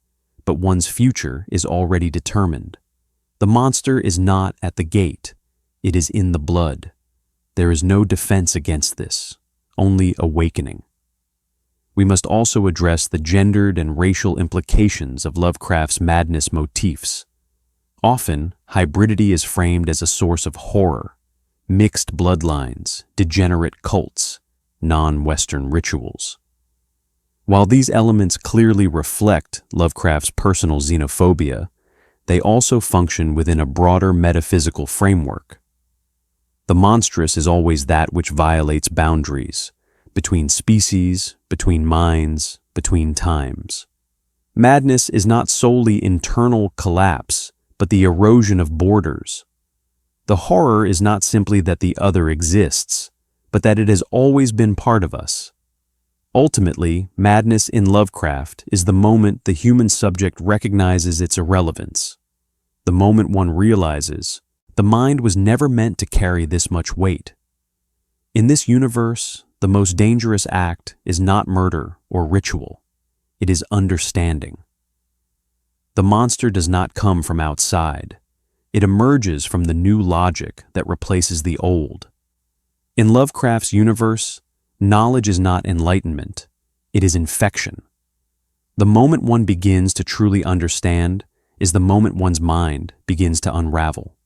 but one's future is already determined. The monster is not at the gate. It is in the blood. There is no defense against this, only awakening. We must also address the gendered and racial implications of Lovecraft's madness motifs. Often, hybridity is framed as a source of horror, mixed bloodlines, degenerate cults, non-Western rituals. While these elements clearly reflect Lovecraft's personal xenophobia, they also function within a broader metaphysical framework. The monstrous is always that which violates boundaries, between species, between minds, between times. Madness is not solely internal collapse, but the erosion of borders. The horror is not simply that the other exists, but that it has always been part of us. Ultimately, madness in Lovecraft is the moment the human subject recognizes its irrelevance. The moment one realizes, the mind was never meant to carry this much weight. In this universe, the most dangerous act is not murder or ritual. It is understanding. The monster does not come from outside. It emerges from the new logic that replaces the old. In Lovecraft's universe, knowledge is not enlightenment. It is infection. The moment one begins to truly understand is the moment one's mind begins to unravel.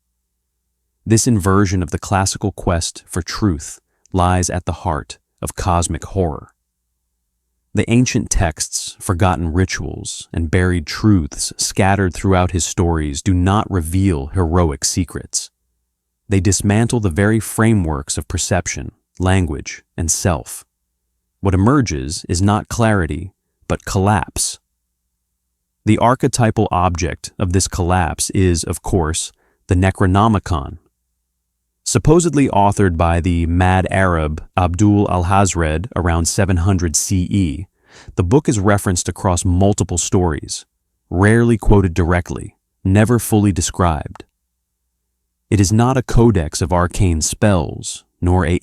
This inversion of the classical quest for truth lies at the heart of cosmic horror. The ancient texts, forgotten rituals, and buried truths scattered throughout his stories do not reveal heroic secrets. They dismantle the very frameworks of perception, language, and self. What emerges is not clarity, but collapse. The archetypal object of this collapse is, of course, the Necronomicon. Supposedly authored by the mad Arab Abdul al-Hazred around 700 CE, the book is referenced across multiple stories, rarely quoted directly, never fully described. It is not a codex of arcane spells, nor a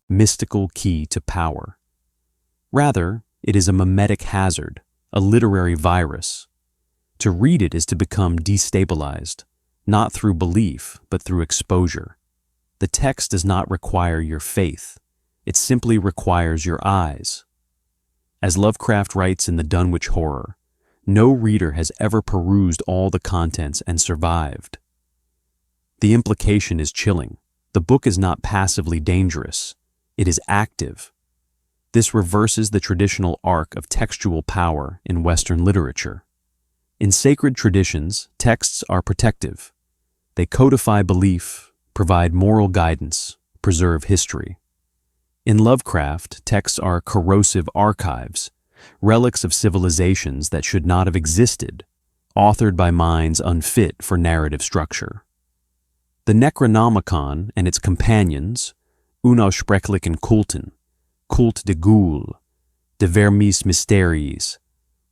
mystical key to power. Rather, it is a mimetic hazard, a literary virus. To read it is to become destabilized, not through belief, but through exposure. The text does not require your faith. It simply requires your eyes. As Lovecraft writes in the Dunwich Horror, no reader has ever perused all the contents and survived. The implication is chilling. The book is not passively dangerous. It is active. This reverses the traditional arc of textual power in Western literature. In sacred traditions, texts are protective. They codify belief, provide moral guidance, preserve history. In Lovecraft, texts are corrosive archives, relics of civilizations that should not have existed, authored by minds unfit for narrative structure. The Necronomicon and its companions, Unaussprechlichen Kulten, Kult de Ghoul, de Vermis Mysteries,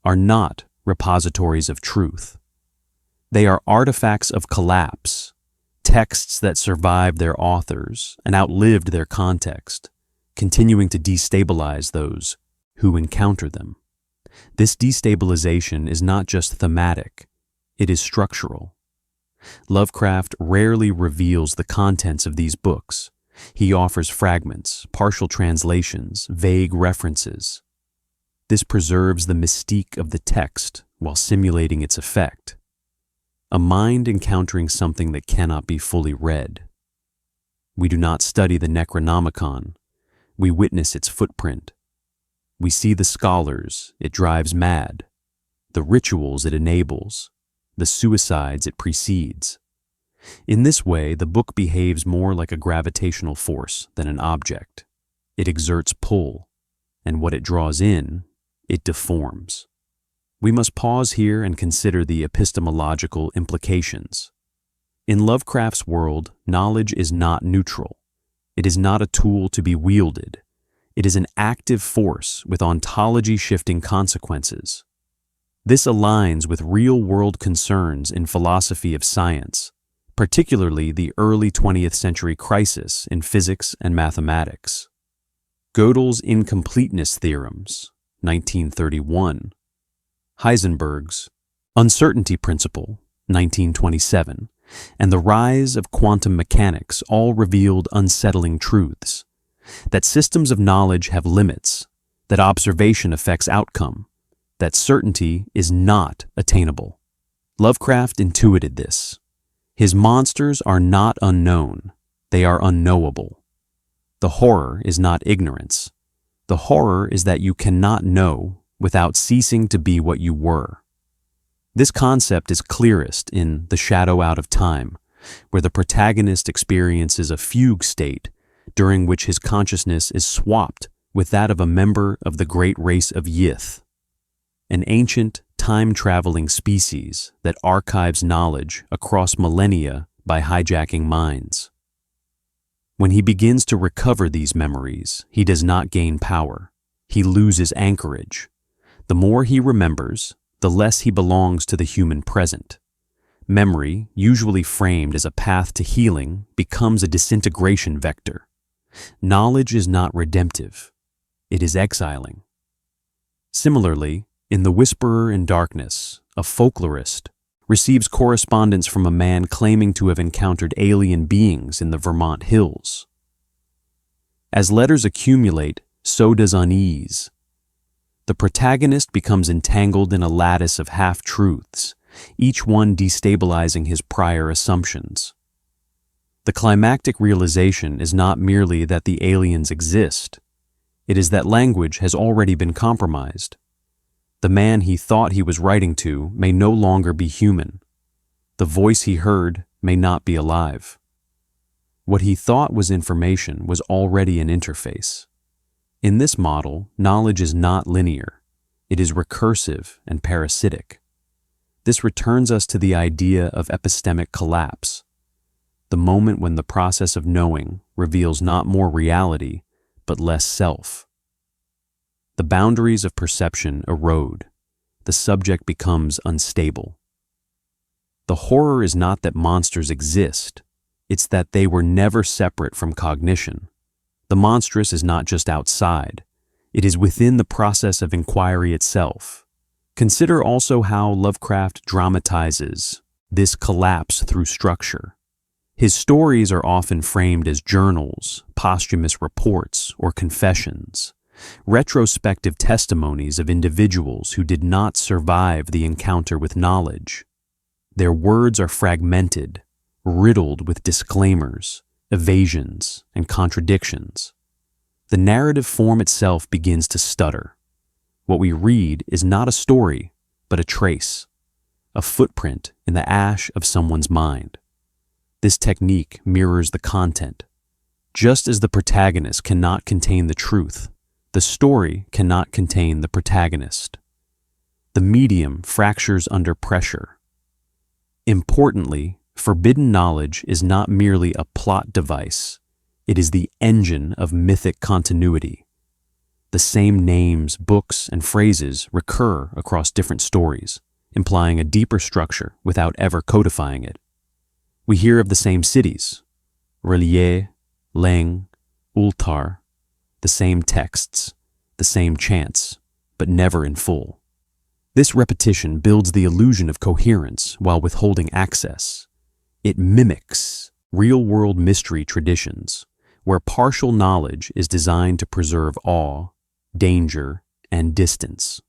are not repositories of truth. They are artifacts of collapse, texts that survived their authors and outlived their context, continuing to destabilize those who encounter them. This destabilization is not just thematic, it is structural. Lovecraft rarely reveals the contents of these books. He offers fragments, partial translations, vague references. This preserves the mystique of the text while simulating its effect. A mind encountering something that cannot be fully read. We do not study the Necronomicon. We witness its footprint. We see the scholars it drives mad, the rituals it enables, the suicides it precedes. In this way, the book behaves more like a gravitational force than an object. It exerts pull, and what it draws in, it deforms. We must pause here and consider the epistemological implications. In Lovecraft's world, knowledge is not neutral. It is not a tool to be wielded. It is an active force with ontology-shifting consequences. This aligns with real-world concerns in philosophy of science, particularly the early 20th century crisis in physics and mathematics. Gödel's incompleteness theorems, 1931, Heisenberg's uncertainty principle, 1927, and the rise of quantum mechanics all revealed unsettling truths, that systems of knowledge have limits, that observation affects outcome, that certainty is not attainable. Lovecraft intuited this. His monsters are not unknown, they are unknowable. The horror is not ignorance. The horror is that you cannot know without ceasing to be what you were. This concept is clearest in The Shadow Out of Time, where the protagonist experiences a fugue state during which his consciousness is swapped with that of a member of the great race of Yith, an ancient, time-traveling species that archives knowledge across millennia by hijacking minds. When he begins to recover these memories, he does not gain power. He loses anchorage. The more he remembers, the less he belongs to the human present. Memory, usually framed as a path to healing, becomes a disintegration vector. Knowledge is not redemptive. It is exiling. Similarly, in The Whisperer in Darkness, a folklorist receives correspondence from a man claiming to have encountered alien beings in the Vermont hills. As letters accumulate, so does unease. The protagonist becomes entangled in a lattice of half-truths, each one destabilizing his prior assumptions. The climactic realization is not merely that the aliens exist. It is that language has already been compromised. The man he thought he was writing to may no longer be human. The voice he heard may not be alive. What he thought was information was already an interface. In this model, knowledge is not linear. It is recursive and parasitic. This returns us to the idea of epistemic collapse, the moment when the process of knowing reveals not more reality, but less self. The boundaries of perception erode. The subject becomes unstable. The horror is not that monsters exist, it's that they were never separate from cognition. The monstrous is not just outside, it is within the process of inquiry itself. Consider also how Lovecraft dramatizes this collapse through structure. His stories are often framed as journals, posthumous reports, or confessions, retrospective testimonies of individuals who did not survive the encounter with knowledge. Their words are fragmented, riddled with disclaimers, evasions, and contradictions. The narrative form itself begins to stutter. What we read is not a story, but a trace, a footprint in the ash of someone's mind. This technique mirrors the content. Just as the protagonist cannot contain the truth, the story cannot contain the protagonist. The medium fractures under pressure. Importantly, forbidden knowledge is not merely a plot device. It is the engine of mythic continuity. The same names, books, and phrases recur across different stories, implying a deeper structure without ever codifying it. We hear of the same cities, R'lyeh, Leng, Ultar, the same texts, the same chants, but never in full. This repetition builds the illusion of coherence while withholding access. It mimics real-world mystery traditions, where partial knowledge is designed to preserve awe, danger, and distance.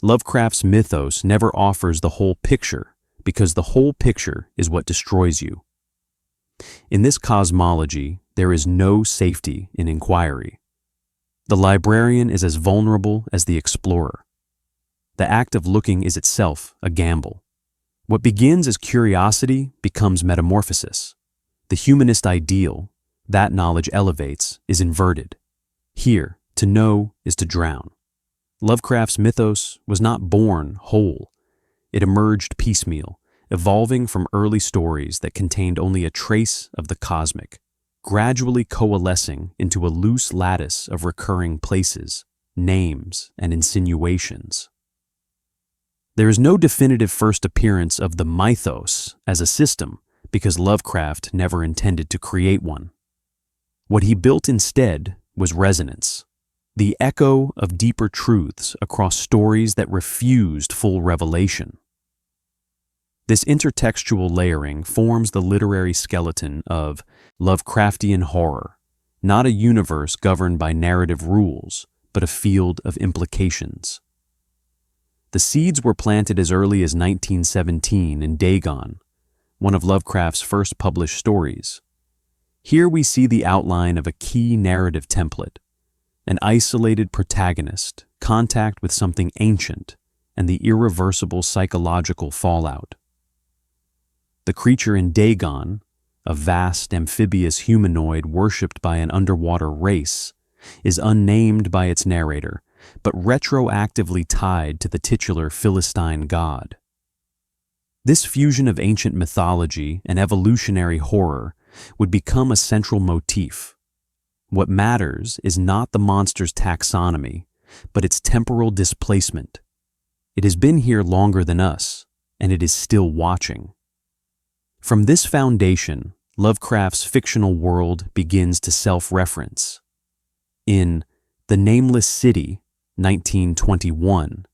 Lovecraft's mythos never offers the whole picture, because the whole picture is what destroys you. In this cosmology, there is no safety in inquiry. The librarian is as vulnerable as the explorer. The act of looking is itself a gamble. What begins as curiosity becomes metamorphosis. The humanist ideal, that knowledge elevates, is inverted. Here, to know is to drown. Lovecraft's mythos was not born whole. It emerged piecemeal, evolving from early stories that contained only a trace of the cosmic, gradually coalescing into a loose lattice of recurring places, names, and insinuations. There is no definitive first appearance of the mythos as a system because Lovecraft never intended to create one. What he built instead was resonance, the echo of deeper truths across stories that refused full revelation. This intertextual layering forms the literary skeleton of Lovecraftian horror, not a universe governed by narrative rules, but a field of implications. The seeds were planted as early as 1917 in Dagon, one of Lovecraft's first published stories. Here we see the outline of a key narrative template, an isolated protagonist contact with something ancient, and the irreversible psychological fallout. The creature in Dagon, a vast amphibious humanoid worshipped by an underwater race, is unnamed by its narrator, but retroactively tied to the titular Philistine god. This fusion of ancient mythology and evolutionary horror would become a central motif. What matters is not the monster's taxonomy, but its temporal displacement. It has been here longer than us, and it is still watching. From this foundation, Lovecraft's fictional world begins to self-reference. In The Nameless City, 1921,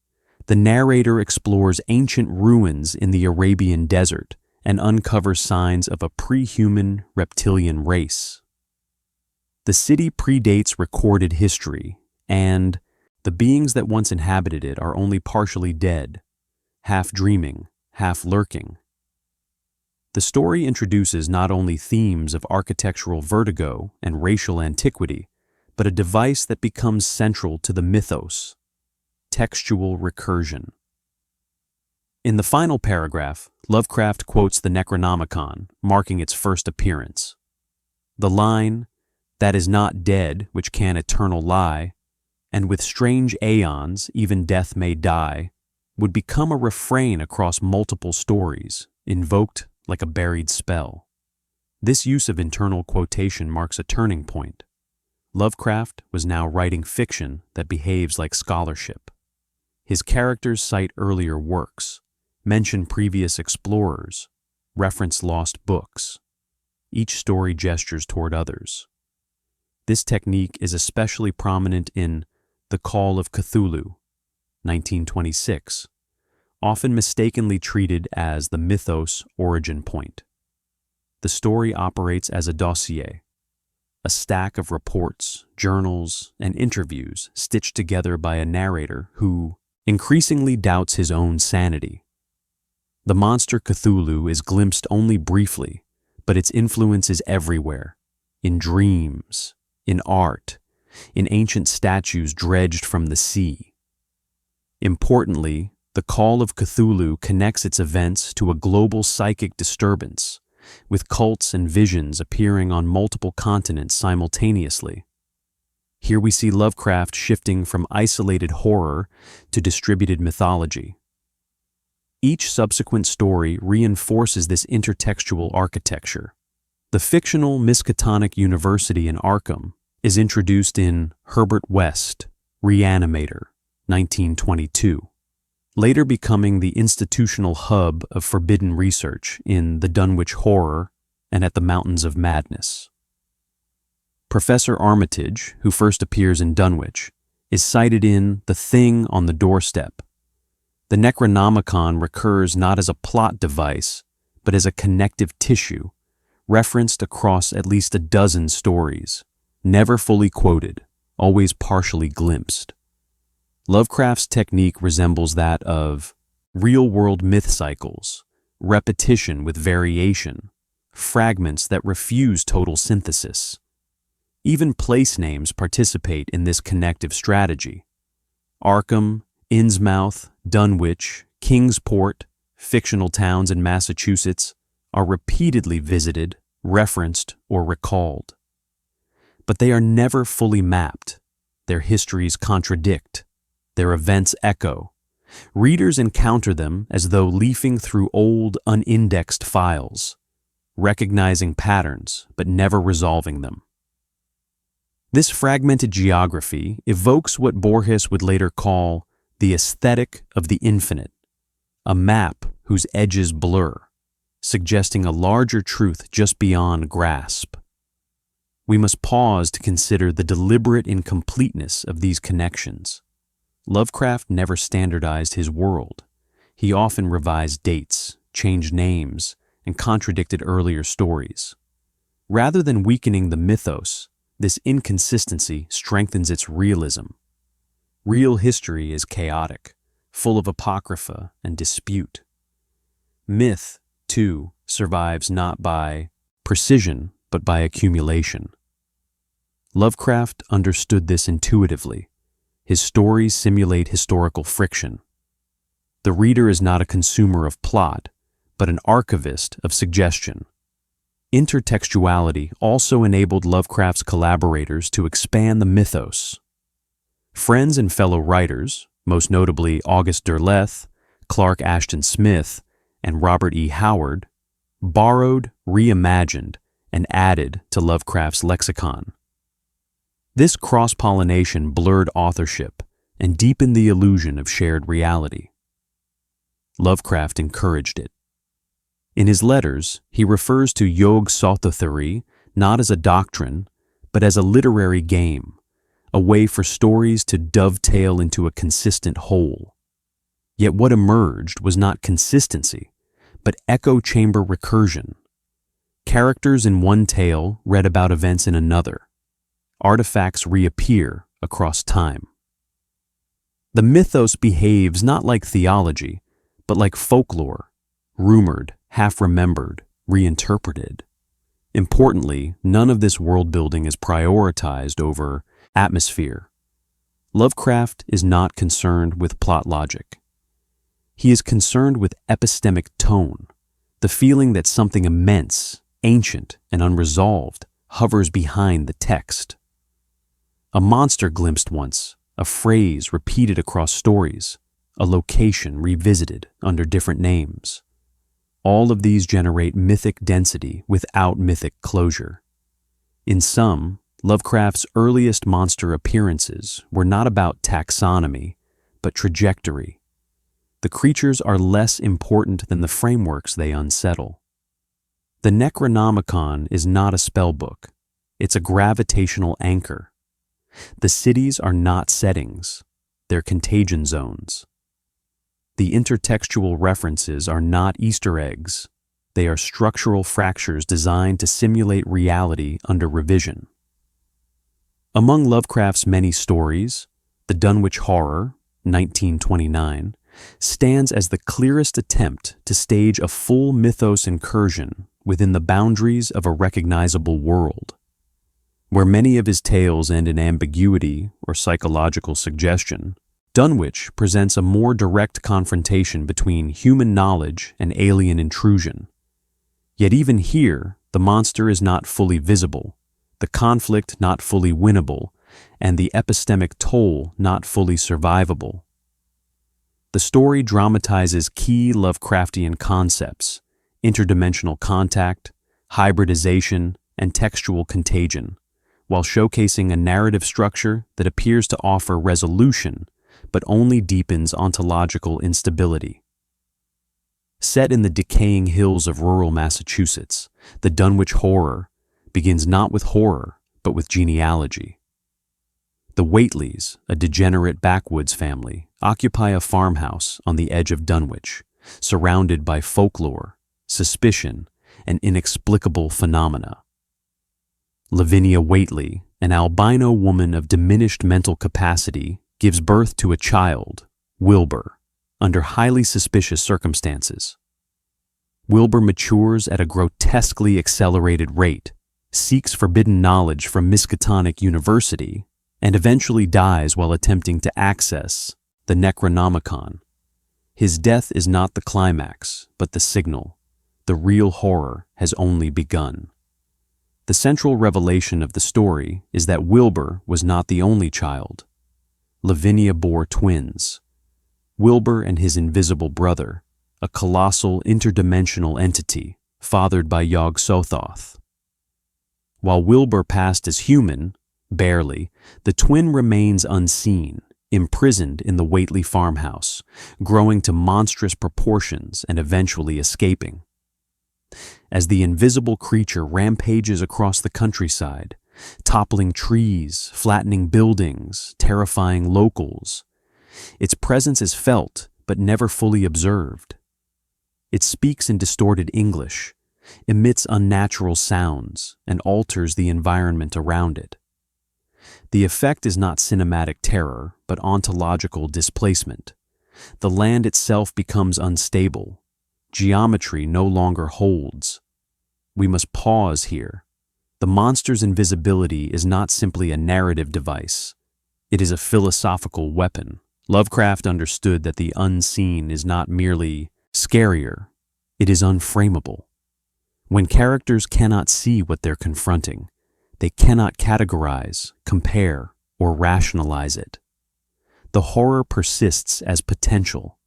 the narrator explores ancient ruins in the Arabian desert and uncovers signs of a pre-human reptilian race. The city predates recorded history, and the beings that once inhabited it are only partially dead, half dreaming, half lurking. The story introduces not only themes of architectural vertigo and racial antiquity, but a device that becomes central to the mythos: textual recursion. In the final paragraph, Lovecraft quotes the Necronomicon, marking its first appearance. The line, "That is not dead which can eternal lie, and with strange aeons even death may die," would become a refrain across multiple stories, invoked like a buried spell. This use of internal quotation marks a turning point. Lovecraft was now writing fiction that behaves like scholarship. His characters cite earlier works, mention previous explorers, reference lost books. Each story gestures toward others. This technique is especially prominent in The Call of Cthulhu, 1926, often mistakenly treated as the mythos origin point. The story operates as a dossier, a stack of reports, journals, and interviews stitched together by a narrator who increasingly doubts his own sanity. The monster Cthulhu is glimpsed only briefly, but its influence is everywhere, in dreams, in art, in ancient statues dredged from the sea. Importantly, The Call of Cthulhu connects its events to a global psychic disturbance, with cults and visions appearing on multiple continents simultaneously. Here we see Lovecraft shifting from isolated horror to distributed mythology. Each subsequent story reinforces this intertextual architecture. The fictional Miskatonic University in Arkham is introduced in Herbert West, Reanimator, 1922, later becoming the institutional hub of forbidden research in The Dunwich Horror and At the Mountains of Madness. Professor Armitage, who first appears in Dunwich, is cited in The Thing on the Doorstep. The Necronomicon recurs not as a plot device, but as a connective tissue, referenced across at least a dozen stories, never fully quoted, always partially glimpsed. Lovecraft's technique resembles that of real-world myth cycles, repetition with variation, fragments that refuse total synthesis. Even place names participate in this connective strategy. Arkham, Innsmouth, Dunwich, Kingsport, fictional towns in Massachusetts, are repeatedly visited, referenced, or recalled. But they are never fully mapped. Their histories contradict. Their events echo. Readers encounter them as though leafing through old, unindexed files, recognizing patterns but never resolving them. This fragmented geography evokes what Borges would later call the aesthetic of the infinite, a map whose edges blur, suggesting a larger truth just beyond grasp. We must pause to consider the deliberate incompleteness of these connections. Lovecraft never standardized his world. He often revised dates, changed names, and contradicted earlier stories. Rather than weakening the mythos, this inconsistency strengthens its realism. Real history is chaotic, full of apocrypha and dispute. Myth, too, survives not by precision, but by accumulation. Lovecraft understood this intuitively. his stories simulate historical friction. The reader is not a consumer of plot, but an archivist of suggestion. Intertextuality also enabled Lovecraft's collaborators to expand the mythos. Friends and fellow writers, most notably August Derleth, Clark Ashton Smith, and Robert E. Howard, borrowed, reimagined, and added to Lovecraft's lexicon. This cross-pollination blurred authorship and deepened the illusion of shared reality. Lovecraft encouraged it. In his letters, he refers to Yog-Sothothery not as a doctrine, but as a literary game, a way for stories to dovetail into a consistent whole. Yet what emerged was not consistency, but echo chamber recursion. Characters in one tale read about events in another. Artifacts reappear across time. The mythos behaves not like theology, but like folklore, rumored, half-remembered, reinterpreted. Importantly, none of this world-building is prioritized over atmosphere. Lovecraft is not concerned with plot logic. He is concerned with epistemic tone, the feeling that something immense, ancient, and unresolved hovers behind the text. A monster glimpsed once, a phrase repeated across stories, a location revisited under different names. All of these generate mythic density without mythic closure. In sum, Lovecraft's earliest monster appearances were not about taxonomy, but trajectory. The creatures are less important than the frameworks they unsettle. The Necronomicon is not a spellbook. It's a gravitational anchor. The cities are not settings. They're contagion zones. The intertextual references are not Easter eggs. They are structural fractures designed to simulate reality under revision. Among Lovecraft's many stories, The Dunwich Horror, 1929, stands as the clearest attempt to stage a full mythos incursion within the boundaries of a recognizable world. Where many of his tales end in ambiguity or psychological suggestion, Dunwich presents a more direct confrontation between human knowledge and alien intrusion. Yet even here, the monster is not fully visible, the conflict not fully winnable, and the epistemic toll not fully survivable. The story dramatizes key Lovecraftian concepts: interdimensional contact, hybridization, and textual contagion, while showcasing a narrative structure that appears to offer resolution but only deepens ontological instability. Set in the decaying hills of rural Massachusetts, the Dunwich Horror begins not with horror, but with genealogy. The Whateleys, a degenerate backwoods family, occupy a farmhouse on the edge of Dunwich, surrounded by folklore, suspicion, and inexplicable phenomena. Lavinia Whateley, an albino woman of diminished mental capacity, gives birth to a child, Wilbur, under highly suspicious circumstances. Wilbur matures at a grotesquely accelerated rate, seeks forbidden knowledge from Miskatonic University, and eventually dies while attempting to access the Necronomicon. His death is not the climax, but the signal. The real horror has only begun. The central revelation of the story is that Wilbur was not the only child. Lavinia bore twins, Wilbur and his invisible brother, a colossal interdimensional entity fathered by Yog-Sothoth. While Wilbur passed as human, barely, the twin remains unseen, imprisoned in the Whateley farmhouse, growing to monstrous proportions and eventually escaping. As the invisible creature rampages across the countryside, toppling trees, flattening buildings, terrifying locals, its presence is felt but never fully observed. It speaks in distorted English, emits unnatural sounds, and alters the environment around it. The effect is not cinematic terror, but ontological displacement. The land itself becomes unstable. Geometry no longer holds. We must pause here. The monster's invisibility is not simply a narrative device. It is a philosophical weapon. Lovecraft understood that the unseen is not merely scarier, it is unframeable. When characters cannot see what they're confronting, they cannot categorize, compare, or rationalize it. The horror persists as potential,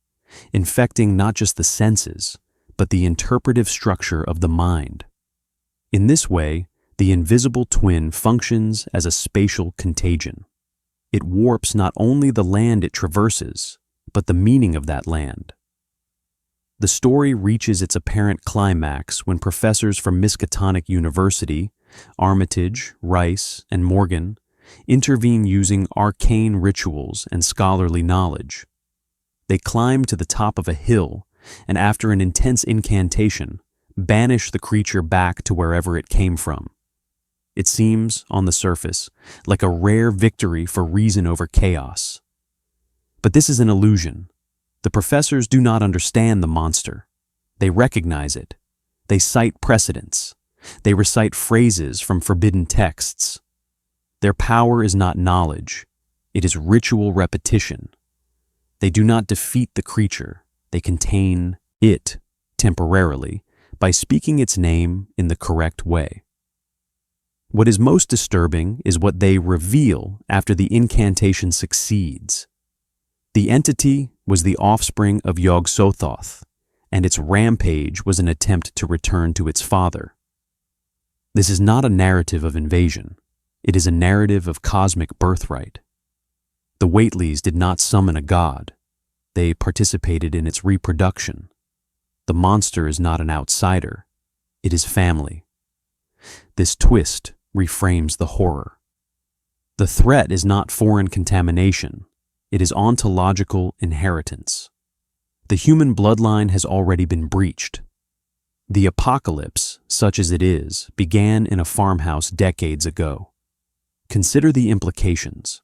infecting not just the senses, but the interpretive structure of the mind. In this way, the invisible twin functions as a spatial contagion. It warps not only the land it traverses, but the meaning of that land. The story reaches its apparent climax when professors from Miskatonic University, Armitage, Rice, and Morgan, intervene using arcane rituals and scholarly knowledge. They climb to the top of a hill and, after an intense incantation, banish the creature back to wherever it came from. It seems, on the surface, like a rare victory for reason over chaos. But this is an illusion. The professors do not understand the monster. They recognize it. They cite precedents. They recite phrases from forbidden texts. Their power is not knowledge. It is ritual repetition. They do not defeat the creature. They contain it, temporarily, by speaking its name in the correct way. What is most disturbing is what they reveal after the incantation succeeds. The entity was the offspring of Azathoth, and its rampage was an attempt to return to its father. This is not a narrative of invasion. It is a narrative of cosmic birthright. The Whateleys did not summon a god. They participated in its reproduction. The monster is not an outsider. It is family. This twist reframes the horror. The threat is not foreign contamination. It is ontological inheritance. The human bloodline has already been breached. The apocalypse, such as it is, began in a farmhouse decades ago. Consider the implications.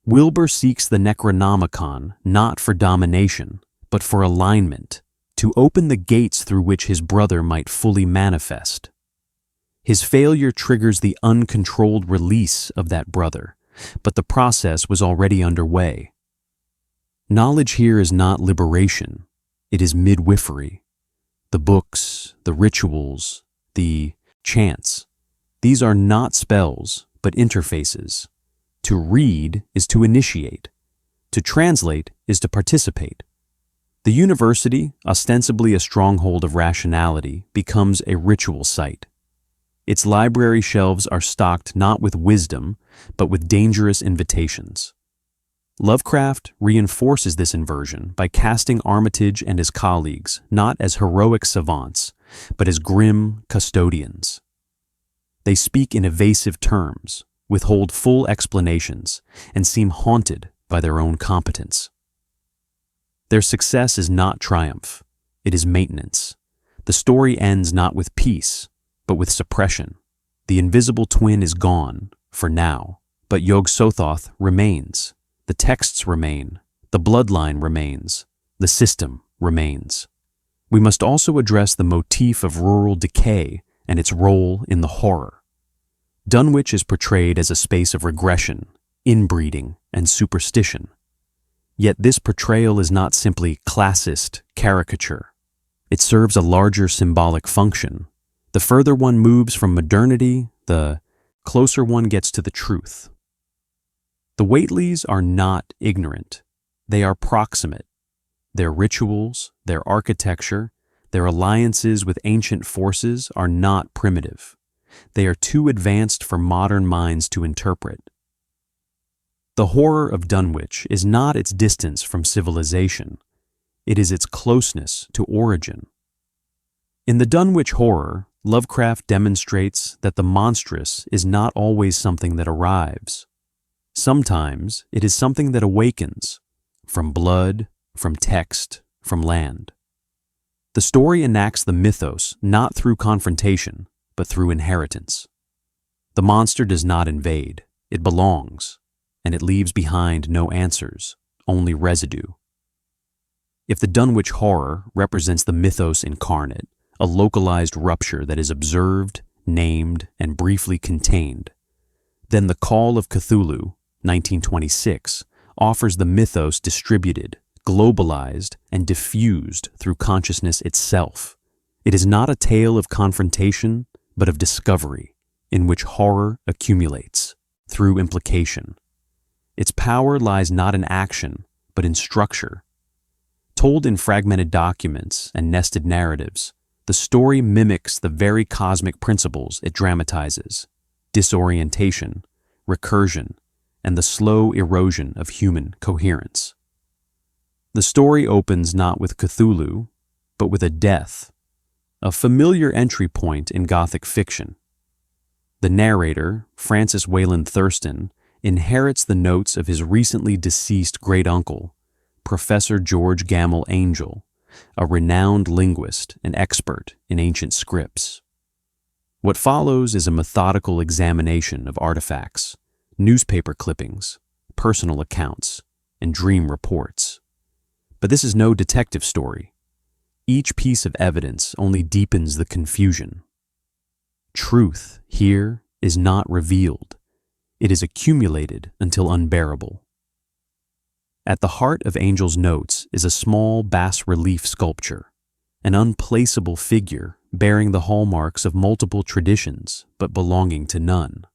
Wilbur seeks the Necronomicon not for domination, but for alignment, to open the gates through which his brother might fully manifest. His failure triggers the uncontrolled release of that brother, but the process was already underway. Knowledge here is not liberation, it is midwifery. The books, the rituals, the chants, these are not spells, but interfaces. To read is to initiate. To translate is to participate. The university, ostensibly a stronghold of rationality, becomes a ritual site. Its library shelves are stocked not with wisdom, but with dangerous invitations. Lovecraft reinforces this inversion by casting Armitage and his colleagues not as heroic savants, but as grim custodians. They speak in evasive terms, withhold full explanations, and seem haunted by their own competence. Their success is not triumph, it is maintenance. The story ends not with peace, but with suppression. The invisible twin is gone, for now, but Azathoth remains. The texts remain, the bloodline remains, the system remains. We must also address the motif of rural decay and its role in the horror. Dunwich is portrayed as a space of regression, inbreeding, and superstition. Yet this portrayal is not simply classist caricature. It serves a larger symbolic function. The further one moves from modernity, the closer one gets to the truth. The Whateleys are not ignorant. They are proximate. Their rituals, their architecture, their alliances with ancient forces are not primitive. They are too advanced for modern minds to interpret. The horror of Dunwich is not its distance from civilization. It is its closeness to origin. In the Dunwich horror, Lovecraft demonstrates that the monstrous is not always something that arrives. Sometimes it is something that awakens, from blood, from text, from land. The story enacts the mythos not through confrontation, but through inheritance. The monster does not invade, it belongs, and it leaves behind no answers, only residue. If the Dunwich horror represents the mythos incarnate, a localized rupture that is observed, named, and briefly contained, then the call of Cthulhu, 1926, offers the mythos distributed, globalized, and diffused through consciousness itself. It is not a tale of confrontation, but of discovery, in which horror accumulates through implication. Its power lies not in action, but in structure. Told in fragmented documents and nested narratives, the story mimics the very cosmic principles it dramatizes: disorientation, recursion, and the slow erosion of human coherence. The story opens not with Cthulhu, but with a death, a familiar entry point in Gothic fiction. The narrator, Francis Wayland Thurston, inherits the notes of his recently deceased great-uncle, Professor George Gamble Angel, a renowned linguist and expert in ancient scripts. What follows is a methodical examination of artifacts, newspaper clippings, personal accounts, and dream reports. But this is no detective story. Each piece of evidence only deepens the confusion. Truth here is not revealed. It is accumulated until unbearable. At the heart of Angel's notes is a small bas-relief sculpture, an unplaceable figure bearing the hallmarks of multiple traditions but belonging to none.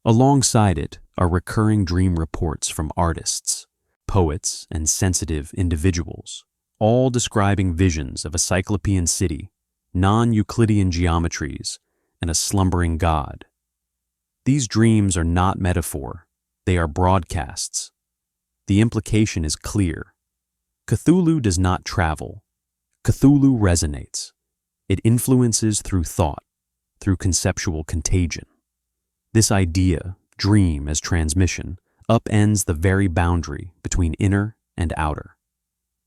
Alongside it are recurring dream reports from artists, poets, and sensitive individuals, all describing visions of a cyclopean city, non-Euclidean geometries, and a slumbering god. These dreams are not metaphor, they are broadcasts. The implication is clear. Cthulhu does not travel. Cthulhu resonates. It influences through thought, through conceptual contagion. This idea, dream as transmission, upends the very boundary between inner and outer.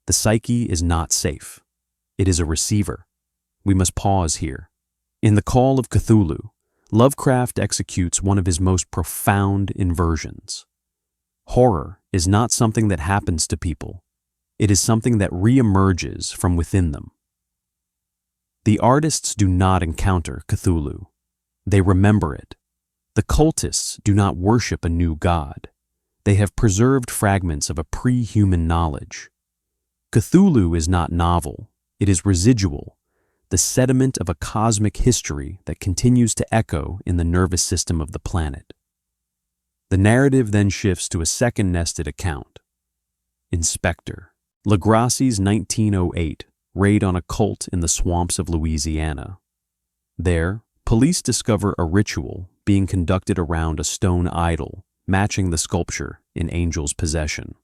The psyche is not safe. It is a receiver. We must pause here. In The Call of Cthulhu, Lovecraft executes one of his most profound inversions. Horror is not something that happens to people. It is something that re-emerges from within them. The artists do not encounter Cthulhu. They remember it. The cultists do not worship a new god. They have preserved fragments of a pre-human knowledge. Cthulhu is not novel. It is residual, the sediment of a cosmic history that continues to echo in the nervous system of the planet. The narrative then shifts to a second nested account. Inspector. Legrassie's 1908 raid on a cult in the swamps of Louisiana. There, police discover a ritual being conducted around a stone idol matching the sculpture in Angel's possession.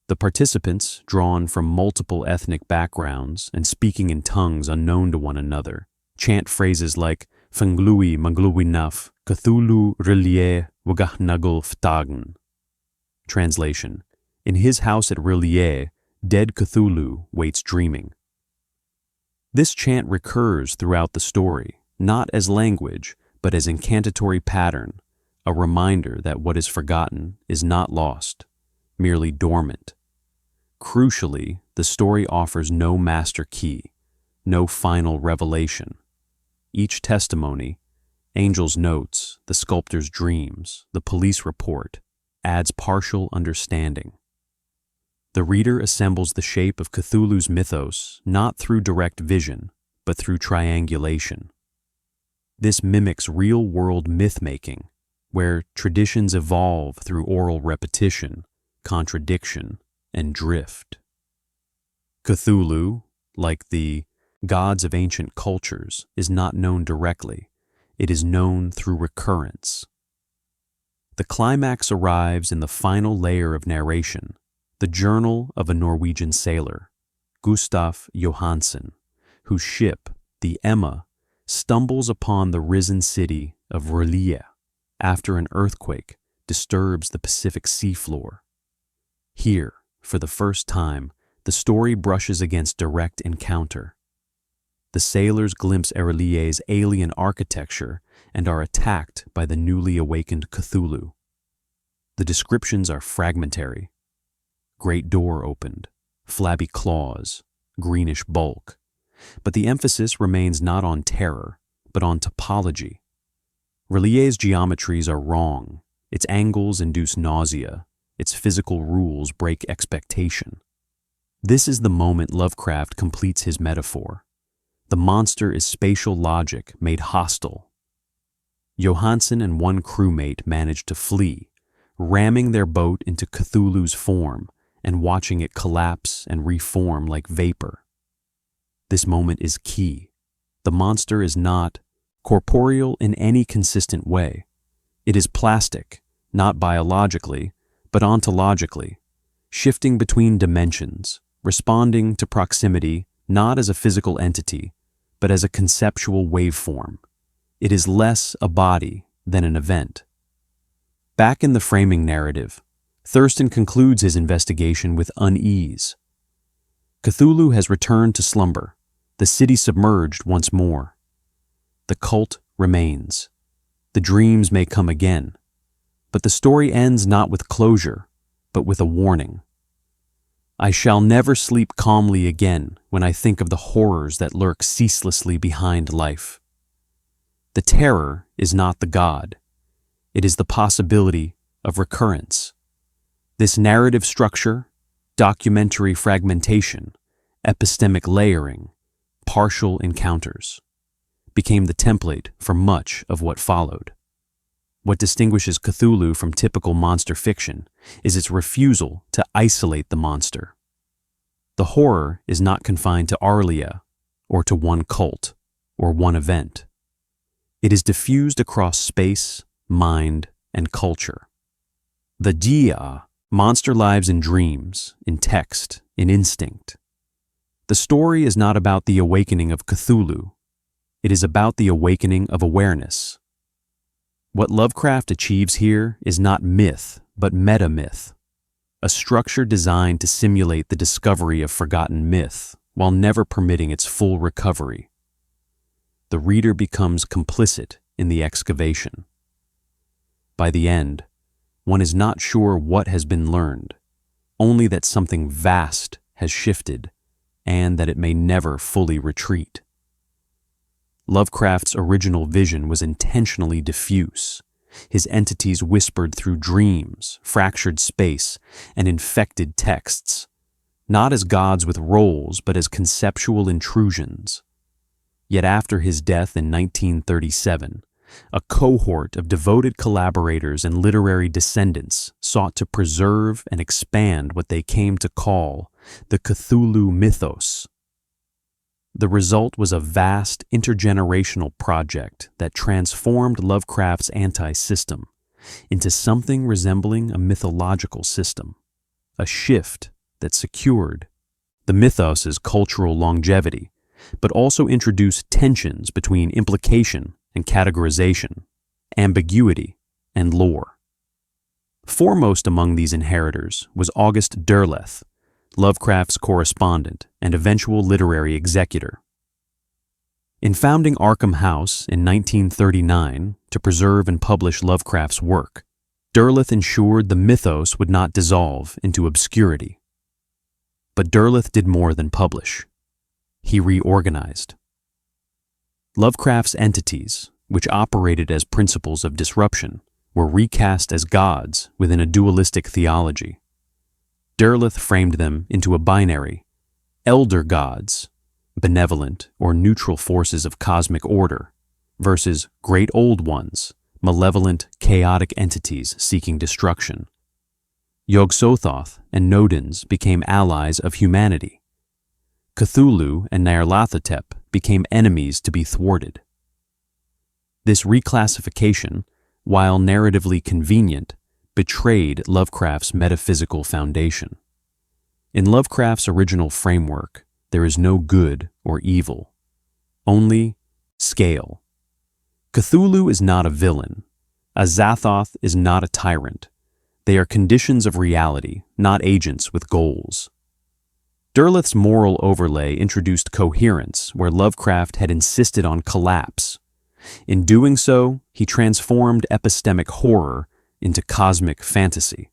The participants, drawn from multiple ethnic backgrounds and speaking in tongues unknown to one another, chant phrases like Fanglui Mangluinaf, Cthulhu Rillier Wagahnagul Ftagen. Translation: In his house at Rillier, dead Cthulhu waits dreaming. This chant recurs throughout the story, not as language, but as incantatory pattern, a reminder that what is forgotten is not lost, merely dormant. Crucially, the story offers no master key, no final revelation. Each testimony, Angel's notes, the sculptor's dreams, the police report, adds partial understanding. The reader assembles the shape of Cthulhu's mythos not through direct vision, but through triangulation. This mimics real-world myth-making, where traditions evolve through oral repetition, contradiction, and drift. Cthulhu, like the gods of ancient cultures, is not known directly. It is known through recurrence. The climax arrives in the final layer of narration, the journal of a Norwegian sailor, Gustaf Johansen, whose ship, the Emma, stumbles upon the risen city of R'lyeh after an earthquake disturbs the Pacific seafloor. Here, for the first time, the story brushes against direct encounter. The sailors glimpse R'lyeh's alien architecture and are attacked by the newly awakened Cthulhu. The descriptions are fragmentary. Great door opened, flabby claws, greenish bulk. But the emphasis remains not on terror, but on topology. R'lyeh's geometries are wrong, Its angles induce nausea. Its physical rules break expectation. This is the moment Lovecraft completes his metaphor. The monster is spatial logic made hostile. Johansen and one crewmate managed to flee, ramming their boat into Cthulhu's form and watching it collapse and reform like vapor. This moment is key. The monster is not corporeal in any consistent way. It is plastic, not biologically, but ontologically, shifting between dimensions, responding to proximity not as a physical entity, but as a conceptual waveform. It is less a body than an event. Back in the framing narrative, Thurston concludes his investigation with unease. Cthulhu has returned to slumber, the city submerged once more. The cult remains. The dreams may come again, but the story ends not with closure, but with a warning. I shall never sleep calmly again when I think of the horrors that lurk ceaselessly behind life. The terror is not the god. It is the possibility of recurrence. This narrative structure, documentary fragmentation, epistemic layering, partial encounters, became the template for much of what followed. What distinguishes Cthulhu from typical monster fiction is its refusal to isolate the monster. The horror is not confined to Arlia or to one cult or one event. It is diffused across space, mind, and culture. The Dia, monster lives in dreams, in text, in instinct. The story is not about the awakening of Cthulhu. It is about the awakening of awareness. What Lovecraft achieves here is not myth, but meta-myth, a structure designed to simulate the discovery of forgotten myth while never permitting its full recovery. The reader becomes complicit in the excavation. By the end, one is not sure what has been learned, only that something vast has shifted and that it may never fully retreat. Lovecraft's original vision was intentionally diffuse. His entities whispered through dreams, fractured space, and infected texts, not as gods with roles, but as conceptual intrusions. Yet after his death in 1937, a cohort of devoted collaborators and literary descendants sought to preserve and expand what they came to call the Cthulhu mythos. The result was a vast intergenerational project that transformed Lovecraft's anti-system into something resembling a mythological system, a shift that secured the mythos's cultural longevity, but also introduced tensions between implication and categorization, ambiguity and lore. Foremost among these inheritors was August Derleth, Lovecraft's correspondent and eventual literary executor. In founding Arkham House in 1939 to preserve and publish Lovecraft's work, Derleth ensured the mythos would not dissolve into obscurity. But Derleth did more than publish. He reorganized. Lovecraft's entities, which operated as principles of disruption, were recast as gods within a dualistic theology. Derleth framed them into a binary: elder gods, benevolent or neutral forces of cosmic order, versus great old ones, malevolent, chaotic entities seeking destruction. Yog-Sothoth and Nodens became allies of humanity. Cthulhu and Nyarlathotep became enemies to be thwarted. This reclassification, while narratively convenient, betrayed Lovecraft's metaphysical foundation. In Lovecraft's original framework, there is no good or evil, only scale. Cthulhu is not a villain. Azathoth is not a tyrant. They are conditions of reality, not agents with goals. Derleth's moral overlay introduced coherence where Lovecraft had insisted on collapse. In doing so, he transformed epistemic horror into cosmic fantasy.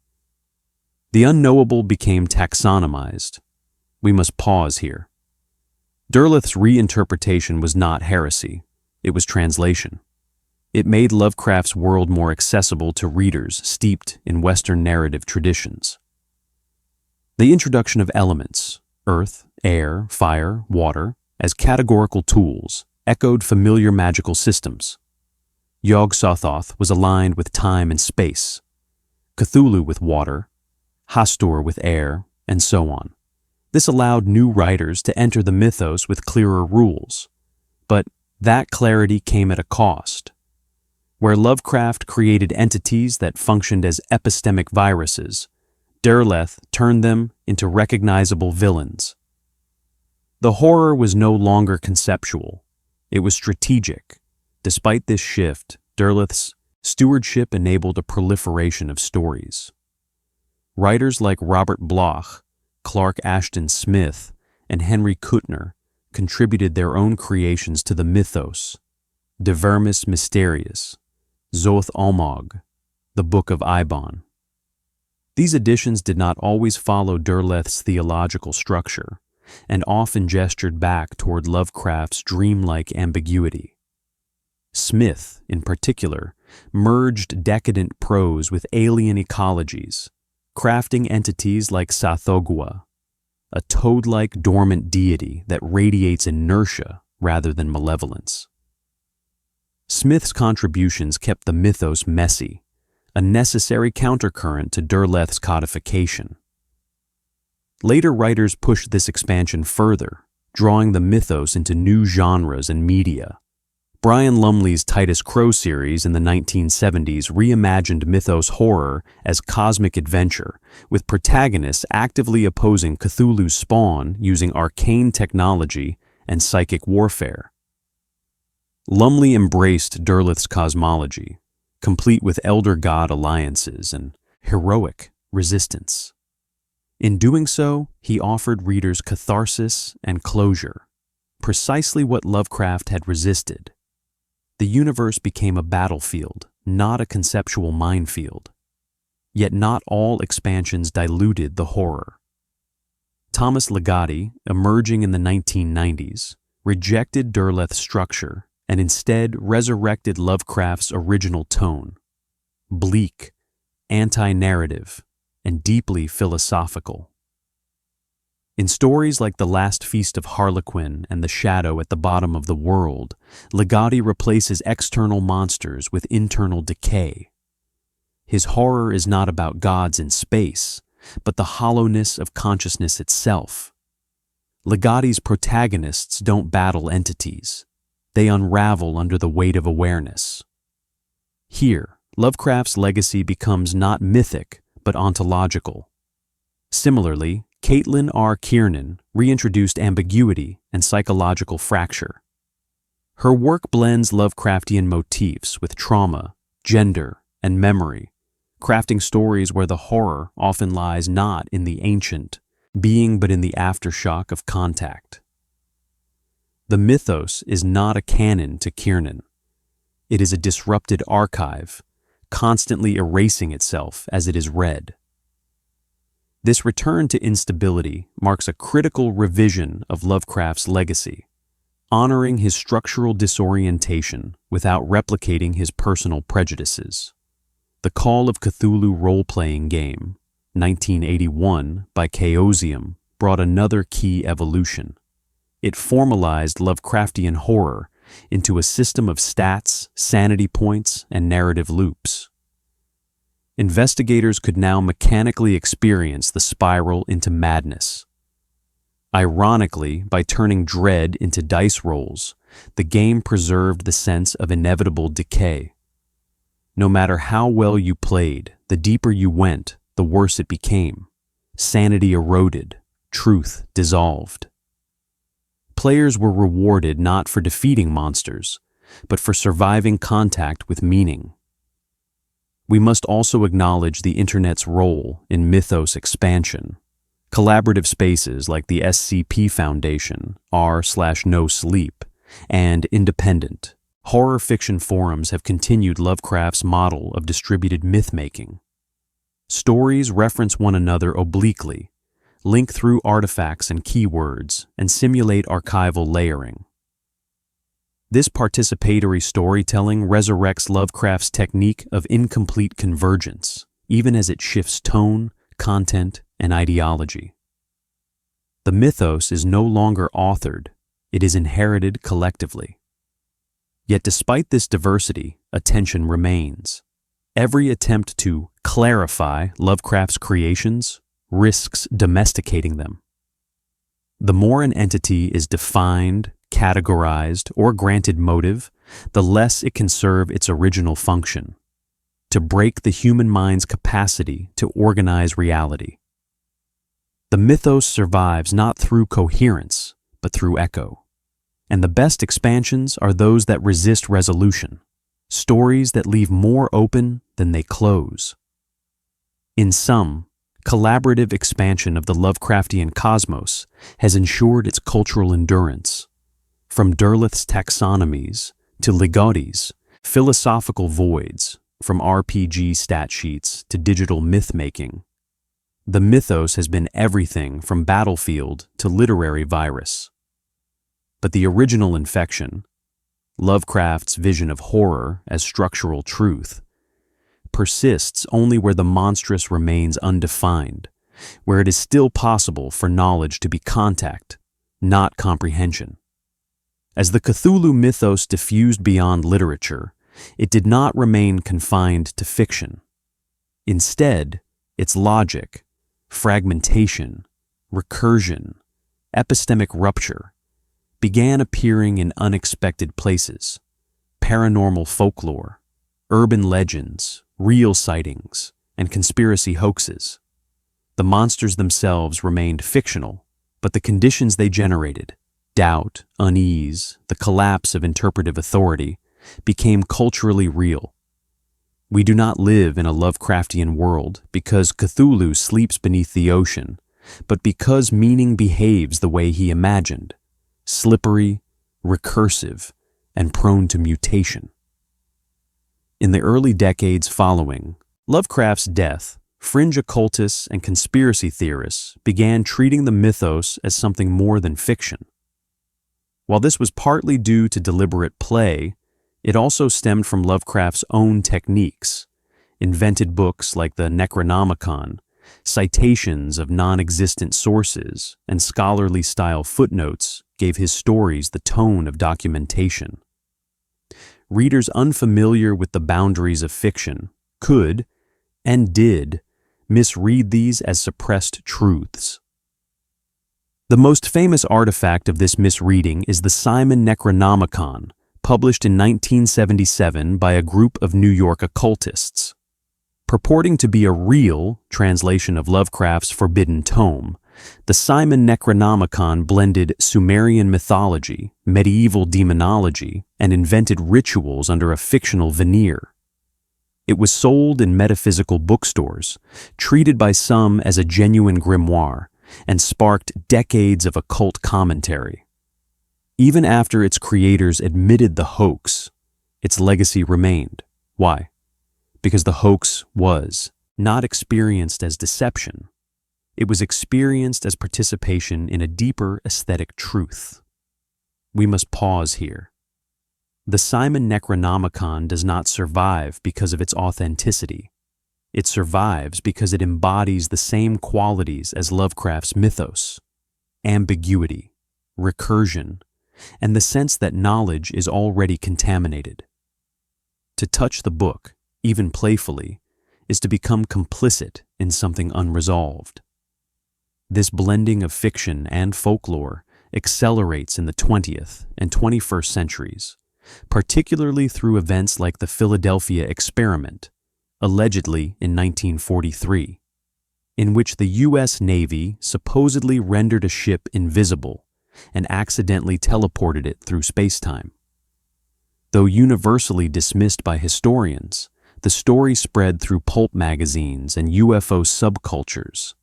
The unknowable became taxonomized. We must pause here. Derleth's reinterpretation was not heresy, it was translation. It made Lovecraft's world more accessible to readers steeped in Western narrative traditions. The introduction of elements, earth, air, fire, water, as categorical tools, echoed familiar magical systems. Yog-Sothoth was aligned with time and space, Cthulhu with water, Hastur with air, and so on. This allowed new writers to enter the mythos with clearer rules, but that clarity came at a cost. Where Lovecraft created entities that functioned as epistemic viruses, Nyarlathotep turned them into recognizable villains. The horror was no longer conceptual, it was strategic. Despite this shift, Nyarlathotep's stewardship enabled a proliferation of stories. Writers like Robert Bloch, Clark Ashton Smith, and Henry Kuttner contributed their own creations to the mythos: De Vermis Mysteriis, Zoth Almog, the Book of Ibon. These additions did not always follow Nyarlathotep's theological structure, and often gestured back toward Lovecraft's dreamlike ambiguity. Smith, in particular, merged decadent prose with alien ecologies, crafting entities like Sathogwa, a toad-like dormant deity that radiates inertia rather than malevolence. Smith's contributions kept the mythos messy, a necessary countercurrent to Nyarlathotep's codification. Later writers pushed this expansion further, drawing the mythos into new genres and media. Brian Lumley's Titus Crow series in the 1970s reimagined mythos horror as cosmic adventure, with protagonists actively opposing Cthulhu's spawn using arcane technology and psychic warfare. Lumley embraced Nyarlathotep's cosmology, complete with elder god alliances and heroic resistance. In doing so, he offered readers catharsis and closure, precisely what Lovecraft had resisted. The universe became a battlefield, not a conceptual minefield. Yet not all expansions diluted the horror. Thomas Ligotti, emerging in the 1990s, rejected Nyarlathotep's structure and instead resurrected Lovecraft's original tone: bleak, anti-narrative, and deeply philosophical. In stories like The Last Feast of Harlequin and The Shadow at the Bottom of the World, Ligotti replaces external monsters with internal decay. His horror is not about gods in space, but the hollowness of consciousness itself. Ligotti's protagonists don't battle entities. They unravel under the weight of awareness. Here, Lovecraft's legacy becomes not mythic, but ontological. Similarly, Caitlin R. Kiernan reintroduced ambiguity and psychological fracture. Her work blends Lovecraftian motifs with trauma, gender, and memory, crafting stories where the horror often lies not in the ancient being but in the aftershock of contact. The mythos is not a canon to Kiernan. It is a disrupted archive, constantly erasing itself as it is read. This return to instability marks a critical revision of Lovecraft's legacy, honoring his structural disorientation without replicating his personal prejudices. The Call of Cthulhu role-playing game, 1981, by Chaosium, brought another key evolution. It formalized Lovecraftian horror into a system of stats, sanity points, and narrative loops. Investigators could now mechanically experience the spiral into madness. Ironically, by turning dread into dice rolls, the game preserved the sense of inevitable decay. No matter how well you played, the deeper you went, the worse it became. Sanity eroded, truth dissolved. Players were rewarded not for defeating monsters, but for surviving contact with meaning. We must also acknowledge the Internet's role in mythos expansion. Collaborative spaces like the SCP Foundation, r/No Sleep, and Independent horror fiction forums have continued Lovecraft's model of distributed myth-making. Stories reference one another obliquely, link through artifacts and keywords, and simulate archival layering. This participatory storytelling resurrects Lovecraft's technique of incomplete convergence, even as it shifts tone, content, and ideology. The mythos is no longer authored, it is inherited collectively. Yet despite this diversity, a tension remains. Every attempt to clarify Lovecraft's creations risks domesticating them. The more an entity is defined, categorized, or granted motive, the less it can serve its original function: to break the human mind's capacity to organize reality. The mythos survives not through coherence, but through echo. And the best expansions are those that resist resolution, stories that leave more open than they close. In sum, collaborative expansion of the Lovecraftian cosmos has ensured its cultural endurance. From Derleth's taxonomies to Ligotti's philosophical voids, from RPG stat sheets to digital myth-making, the mythos has been everything from battlefield to literary virus. But the original infection, Lovecraft's vision of horror as structural truth, persists only where the monstrous remains undefined, where it is still possible for knowledge to be contact, not comprehension. As the Cthulhu mythos diffused beyond literature, it did not remain confined to fiction. Instead, its logic, fragmentation, recursion, epistemic rupture began appearing in unexpected places: paranormal folklore, urban legends, real sightings, and conspiracy hoaxes. The monsters themselves remained fictional, but the conditions they generated, doubt, unease, the collapse of interpretive authority, became culturally real. We do not live in a Lovecraftian world because Cthulhu sleeps beneath the ocean, but because meaning behaves the way he imagined: slippery, recursive, and prone to mutation. In the early decades following Lovecraft's death, fringe occultists and conspiracy theorists began treating the mythos as something more than fiction. While this was partly due to deliberate play, it also stemmed from Lovecraft's own techniques. Invented books like the Necronomicon, citations of non-existent sources, and scholarly-style footnotes gave his stories the tone of documentation. Readers unfamiliar with the boundaries of fiction could, and did, misread these as suppressed truths. The most famous artifact of this misreading is the Simon Necronomicon, published in 1977 by a group of New York occultists. Purporting to be a real translation of Lovecraft's forbidden tome, the Simon Necronomicon blended Sumerian mythology, medieval demonology, and invented rituals under a fictional veneer. It was sold in metaphysical bookstores, treated by some as a genuine grimoire, and sparked decades of occult commentary. Even after its creators admitted the hoax, its legacy remained. Why? Because the hoax was not experienced as deception. It was experienced as participation in a deeper aesthetic truth. We must pause here. The Simon Necronomicon does not survive because of its authenticity. It survives because it embodies the same qualities as Lovecraft's mythos: ambiguity, recursion, and the sense that knowledge is already contaminated. To touch the book, even playfully, is to become complicit in something unresolved. This blending of fiction and folklore accelerates in the 20th and 21st centuries, particularly through events like the Philadelphia experiment, allegedly in 1943, in which the U.S. Navy supposedly rendered a ship invisible and accidentally teleported it through space-time. Though universally dismissed by historians, the story spread through pulp magazines and UFO subcultures.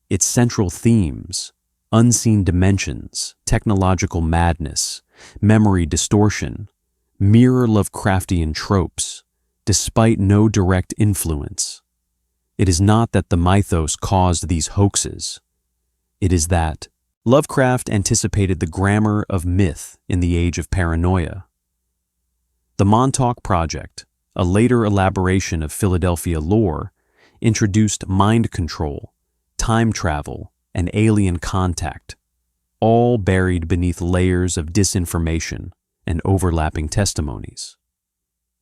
Its central themes, unseen dimensions, technological madness, memory distortion, mirror Lovecraftian tropes, despite no direct influence. It is not that the mythos caused these hoaxes. It is that Lovecraft anticipated the grammar of myth in the age of paranoia. The Montauk Project, a later elaboration of Philadelphia lore, introduced mind control, time travel, and alien contact, all buried beneath layers of disinformation and overlapping testimonies.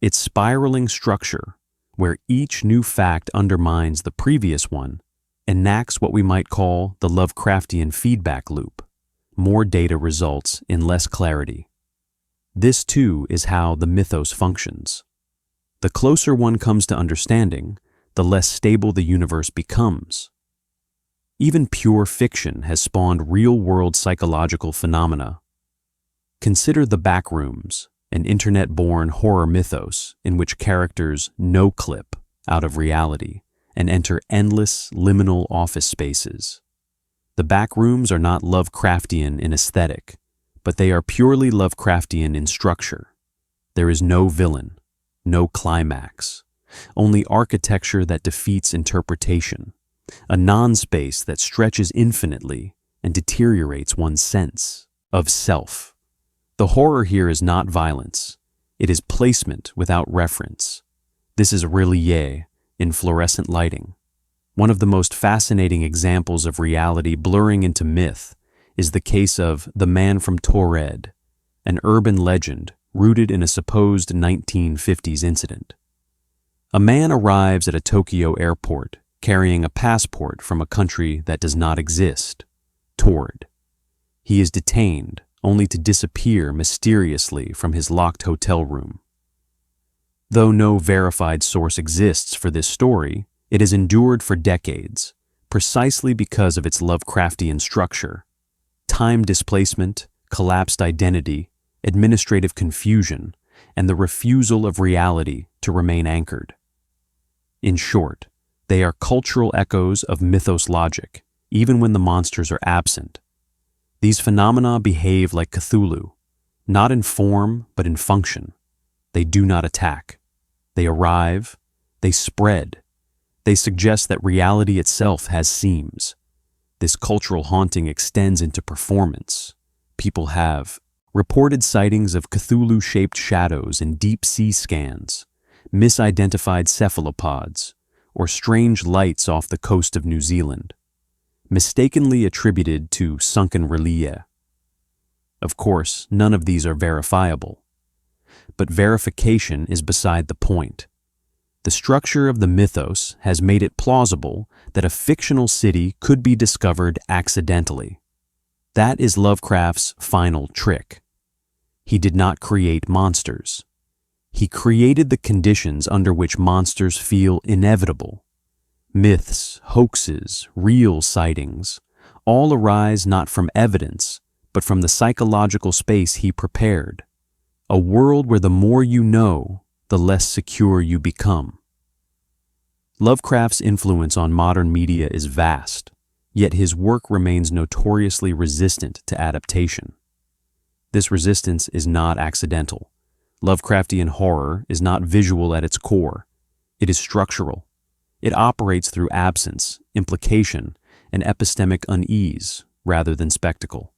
Its spiraling structure, where each new fact undermines the previous one, enacts what we might call the Lovecraftian feedback loop. More data results in less clarity. This, too, is how the mythos functions. The closer one comes to understanding, the less stable the universe becomes. Even pure fiction has spawned real-world psychological phenomena. Consider The Backrooms, an internet-born horror mythos in which characters no-clip out of reality and enter endless, liminal office spaces. The Backrooms are not Lovecraftian in aesthetic, but they are purely Lovecraftian in structure. There is no villain, no climax, only architecture that defeats interpretation, a non-space that stretches infinitely and deteriorates one's sense of self. The horror here is not violence. It is placement without reference. This is relief in fluorescent lighting. One of the most fascinating examples of reality blurring into myth is the case of The Man from Taured, an urban legend rooted in a supposed 1950s incident. A man arrives at a Tokyo airport carrying a passport from a country that does not exist, Taured. He is detained, only to disappear mysteriously from his locked hotel room. Though no verified source exists for this story, it has endured for decades, precisely because of its Lovecraftian structure. Time displacement, collapsed identity, administrative confusion, and the refusal of reality to remain anchored. In short, they are cultural echoes of mythos logic, even when the monsters are absent. These phenomena behave like Cthulhu, not in form but in function. They do not attack. They arrive. They spread. They suggest that reality itself has seams. This cultural haunting extends into performance. People have reported sightings of Cthulhu-shaped shadows in deep-sea scans, misidentified cephalopods, or strange lights off the coast of New Zealand, mistakenly attributed to sunken relief. Of course, none of these are verifiable. But verification is beside the point. The structure of the mythos has made it plausible that a fictional city could be discovered accidentally. That is Lovecraft's final trick. He did not create monsters. He created the conditions under which monsters feel inevitable. Myths, hoaxes, real sightings, all arise not from evidence, but from the psychological space he prepared. A world where the more you know, the less secure you become. Lovecraft's influence on modern media is vast, yet his work remains notoriously resistant to adaptation. This resistance is not accidental. Lovecraftian horror is not visual at its core. It is structural. It operates through absence, implication, and epistemic unease rather than spectacle.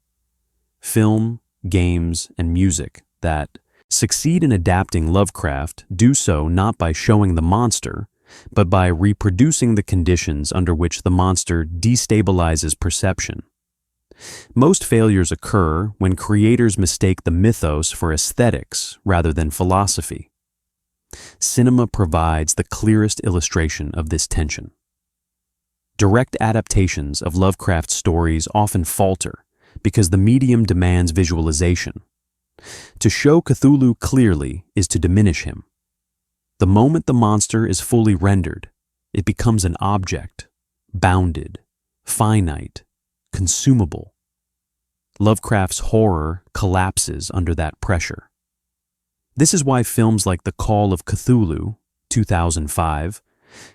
Film, games, and music that succeed in adapting Lovecraft do so not by showing the monster, but by reproducing the conditions under which the monster destabilizes perception. Most failures occur when creators mistake the mythos for aesthetics rather than philosophy. Cinema provides the clearest illustration of this tension. Direct adaptations of Lovecraft's stories often falter because the medium demands visualization. To show Cthulhu clearly is to diminish him. The moment the monster is fully rendered, it becomes an object, bounded, finite, consumable. Lovecraft's horror collapses under that pressure. This is why films like The Call of Cthulhu, 2005,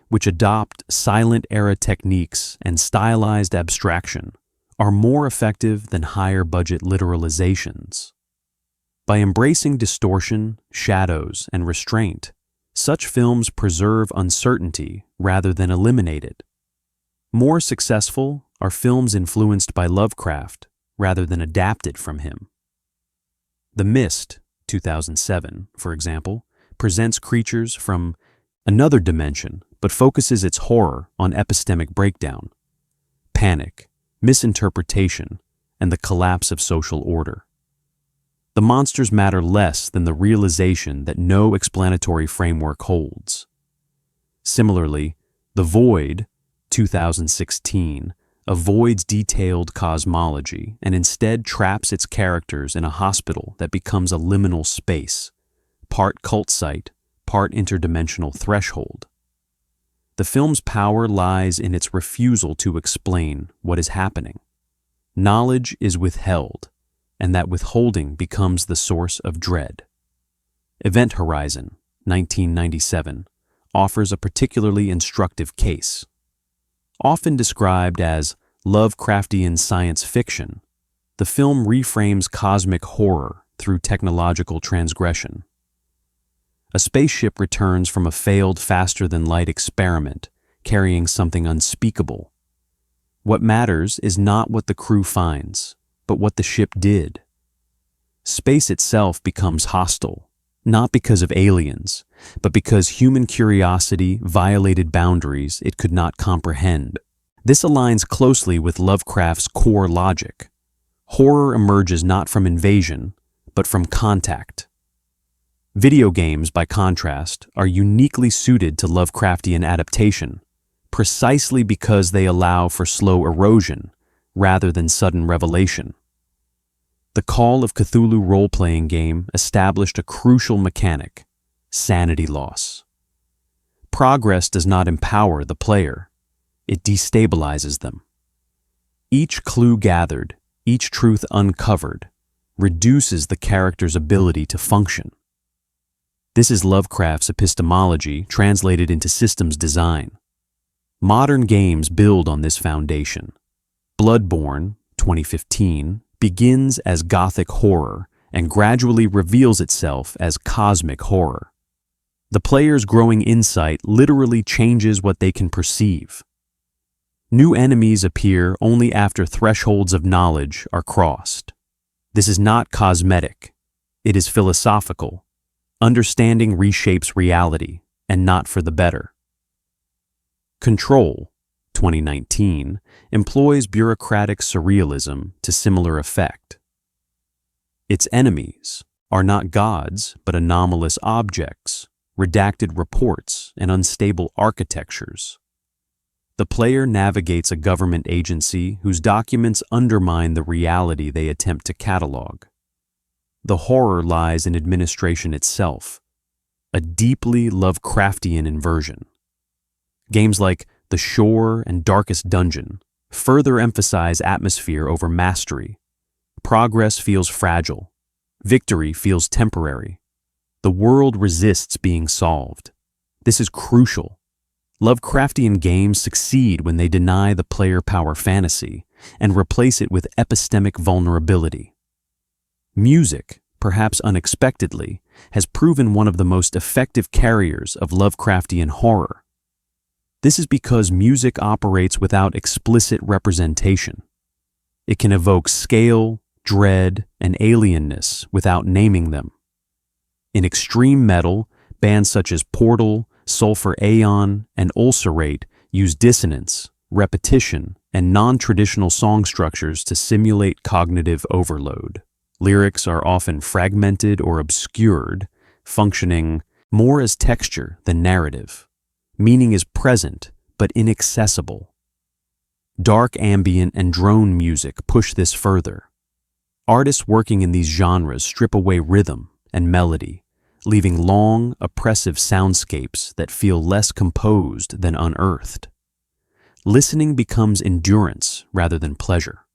which adopt silent-era techniques and stylized abstraction, are more effective than higher-budget literalizations. By embracing distortion, shadows, and restraint, such films preserve uncertainty rather than eliminate it. More successful are films influenced by Lovecraft, rather than adapted from him. The Mist, 2007, for example, presents creatures from another dimension but focuses its horror on epistemic breakdown, panic, misinterpretation, and the collapse of social order. The monsters matter less than the realization that no explanatory framework holds. Similarly, The Void, 2016, avoids detailed cosmology and instead traps its characters in a hospital that becomes a liminal space, part cult site, part interdimensional threshold. The film's power lies in its refusal to explain what is happening. Knowledge is withheld, and that withholding becomes the source of dread. Event Horizon, 1997, offers a particularly instructive case. Often described as Lovecraftian science fiction, the film reframes cosmic horror through technological transgression. A spaceship returns from a failed faster-than-light experiment carrying something unspeakable. What matters is not what the crew finds, but what the ship did. Space itself becomes hostile, not because of aliens, but because human curiosity violated boundaries it could not comprehend. This aligns closely with Lovecraft's core logic. Horror emerges not from invasion, but from contact. Video games, by contrast, are uniquely suited to Lovecraftian adaptation, precisely because they allow for slow erosion rather than sudden revelation. The Call of Cthulhu role-playing game established a crucial mechanic: sanity loss. Progress does not empower the player, it destabilizes them. Each clue gathered, each truth uncovered, reduces the character's ability to function. This is Lovecraft's epistemology translated into systems design. Modern games build on this foundation. Bloodborne, 2015, begins as gothic horror and gradually reveals itself as cosmic horror. The player's growing insight literally changes what they can perceive. New enemies appear only after thresholds of knowledge are crossed. This is not cosmetic. It is philosophical. Understanding reshapes reality, and not for the better. Control, 2019, employs bureaucratic surrealism to similar effect. Its enemies are not gods, but anomalous objects, redacted reports, and unstable architectures. The player navigates a government agency whose documents undermine the reality they attempt to catalog. The horror lies in administration itself, a deeply Lovecraftian inversion. Games like The Shore and Darkest Dungeon further emphasize atmosphere over mastery. Progress feels fragile. Victory feels temporary. The world resists being solved. This is crucial. Lovecraftian games succeed when they deny the player power fantasy and replace it with epistemic vulnerability. Music, perhaps unexpectedly, has proven one of the most effective carriers of Lovecraftian horror. This is because music operates without explicit representation. It can evoke scale, dread, and alienness without naming them. In extreme metal, bands such as Portal, Sulfur Aeon, and Ulcerate use dissonance, repetition, and non-traditional song structures to simulate cognitive overload. Lyrics are often fragmented or obscured, functioning more as texture than narrative. Meaning is present, but inaccessible. Dark ambient and drone music push this further. Artists working in these genres strip away rhythm and melody, leaving long, oppressive soundscapes that feel less composed than unearthed. Listening becomes endurance rather than pleasure.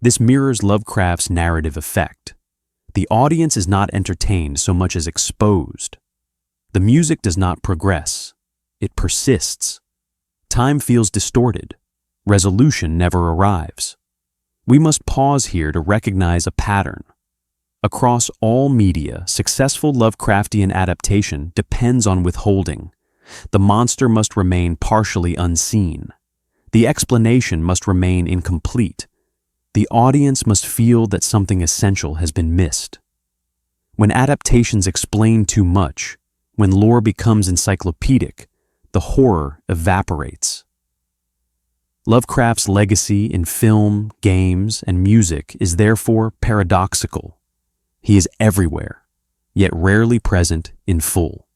This mirrors Lovecraft's narrative effect. The audience is not entertained so much as exposed. The music does not progress. It persists. Time feels distorted. Resolution never arrives. We must pause here to recognize a pattern. Across all media, successful Lovecraftian adaptation depends on withholding. The monster must remain partially unseen. The explanation must remain incomplete. The audience must feel that something essential has been missed. When adaptations explain too much, when lore becomes encyclopedic, the horror evaporates. Lovecraft's legacy in film, games, and music is therefore paradoxical. He is everywhere, yet rarely present in full.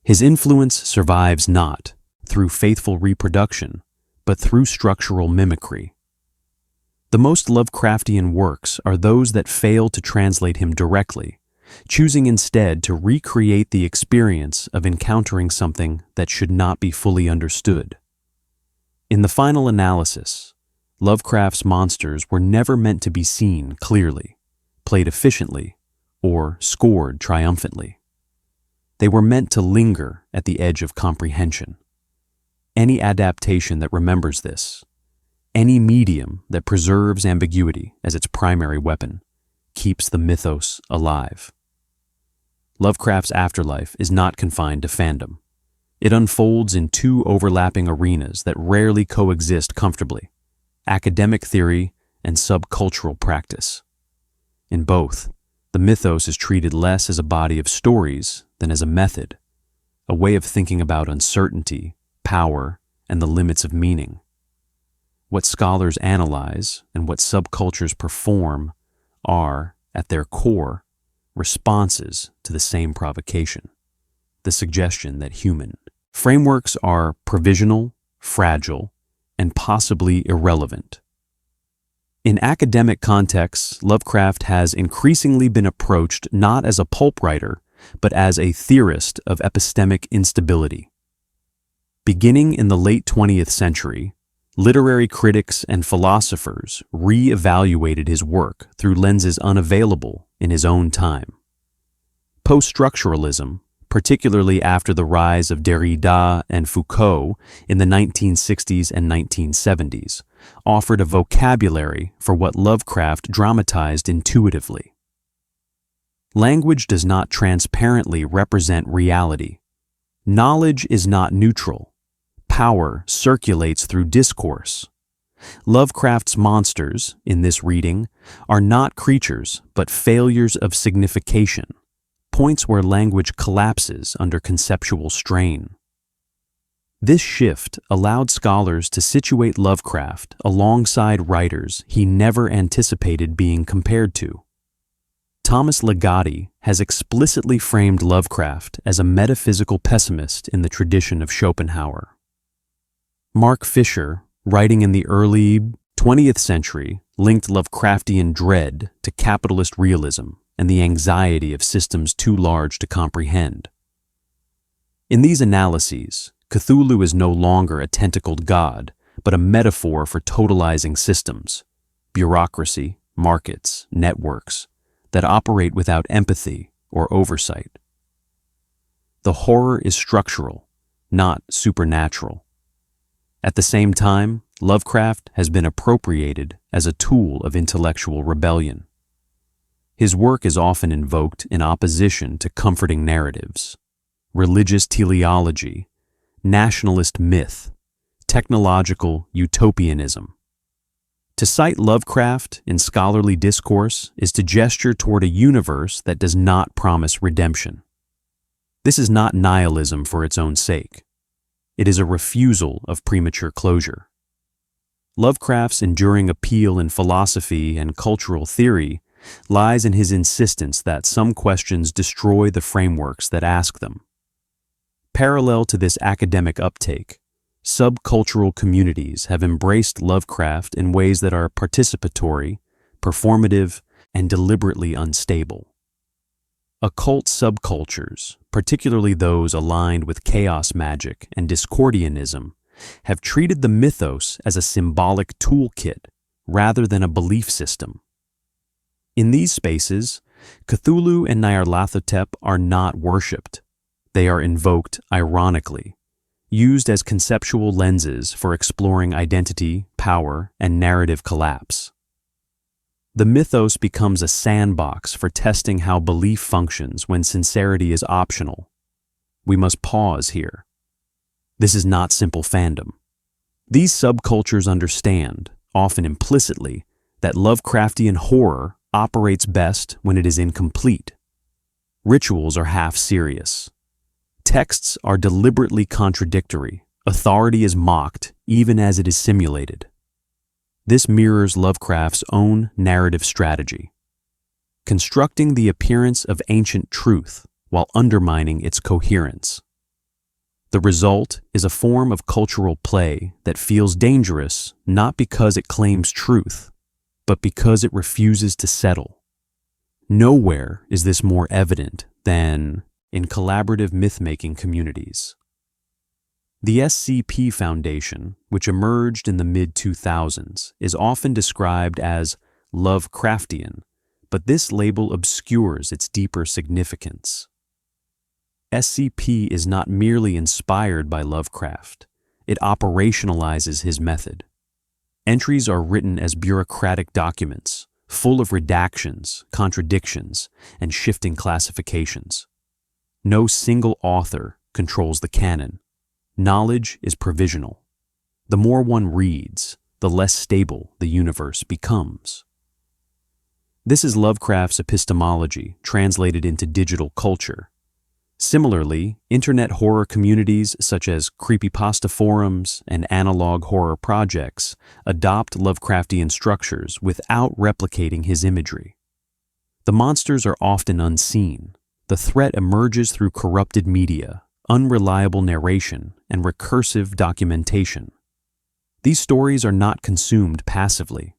His influence survives not through faithful reproduction, but through structural mimicry. The most Lovecraftian works are those that fail to translate him directly, choosing instead to recreate the experience of encountering something that should not be fully understood. In the final analysis, Lovecraft's monsters were never meant to be seen clearly, played efficiently, or scored triumphantly. They were meant to linger at the edge of comprehension. Any adaptation that remembers this, any medium that preserves ambiguity as its primary weapon, keeps the mythos alive. Lovecraft's afterlife is not confined to fandom. It unfolds in two overlapping arenas that rarely coexist comfortably: academic theory and subcultural practice. In both, the mythos is treated less as a body of stories than as a method, a way of thinking about uncertainty, power, and the limits of meaning. What scholars analyze and what subcultures perform are, at their core, responses to the same provocation, the suggestion that human frameworks are provisional, fragile, and possibly irrelevant. In academic contexts, Lovecraft has increasingly been approached not as a pulp writer, but as a theorist of epistemic instability. Beginning in the late 20th century, literary critics and philosophers re-evaluated his work through lenses unavailable in his own time. Post-structuralism, particularly after the rise of Derrida and Foucault in the 1960s and 1970s, offered a vocabulary for what Lovecraft dramatized intuitively. Language does not transparently represent reality. Knowledge is not neutral. Power circulates through discourse. Lovecraft's monsters, in this reading, are not creatures, but failures of signification, points where language collapses under conceptual strain. This shift allowed scholars to situate Lovecraft alongside writers he never anticipated being compared to. Thomas Ligotti has explicitly framed Lovecraft as a metaphysical pessimist in the tradition of Schopenhauer. Mark Fisher, writing in the early 20th century, linked Lovecraftian dread to capitalist realism and the anxiety of systems too large to comprehend. In these analyses, Cthulhu is no longer a tentacled god, but a metaphor for totalizing systems, bureaucracy, markets, networks, that operate without empathy or oversight. The horror is structural, not supernatural. At the same time, Lovecraft has been appropriated as a tool of intellectual rebellion. His work is often invoked in opposition to comforting narratives, religious teleology, nationalist myth, technological utopianism. To cite Lovecraft in scholarly discourse is to gesture toward a universe that does not promise redemption. This is not nihilism for its own sake. It is a refusal of premature closure. Lovecraft's enduring appeal in philosophy and cultural theory lies in his insistence that some questions destroy the frameworks that ask them. Parallel to this academic uptake, subcultural communities have embraced Lovecraft in ways that are participatory, performative, and deliberately unstable. Occult subcultures, particularly those aligned with chaos magic and Discordianism, have treated the mythos as a symbolic toolkit rather than a belief system. In these spaces, Cthulhu and Nyarlathotep are not worshipped. They are invoked ironically, used as conceptual lenses for exploring identity, power, and narrative collapse. The mythos becomes a sandbox for testing how belief functions when sincerity is optional. We must pause here. This is not simple fandom. These subcultures understand, often implicitly, that Lovecraftian horror operates best when it is incomplete. Rituals are half serious. Texts are deliberately contradictory. Authority is mocked, even as it is simulated. This mirrors Lovecraft's own narrative strategy, constructing the appearance of ancient truth while undermining its coherence. The result is a form of cultural play that feels dangerous not because it claims truth, but because it refuses to settle. Nowhere is this more evident than in collaborative myth-making communities. The SCP Foundation, which emerged in the mid-2000s, is often described as Lovecraftian, but this label obscures its deeper significance. SCP is not merely inspired by Lovecraft, it operationalizes his method. Entries are written as bureaucratic documents, full of redactions, contradictions, and shifting classifications. No single author controls the canon. Knowledge is provisional. The more one reads, the less stable the universe becomes. This is Lovecraft's epistemology translated into digital culture. Similarly, internet horror communities such as creepypasta forums and analog horror projects adopt Lovecraftian structures without replicating his imagery. The monsters are often unseen. The threat emerges through corrupted media, unreliable narration, and recursive documentation. These stories are not consumed passively.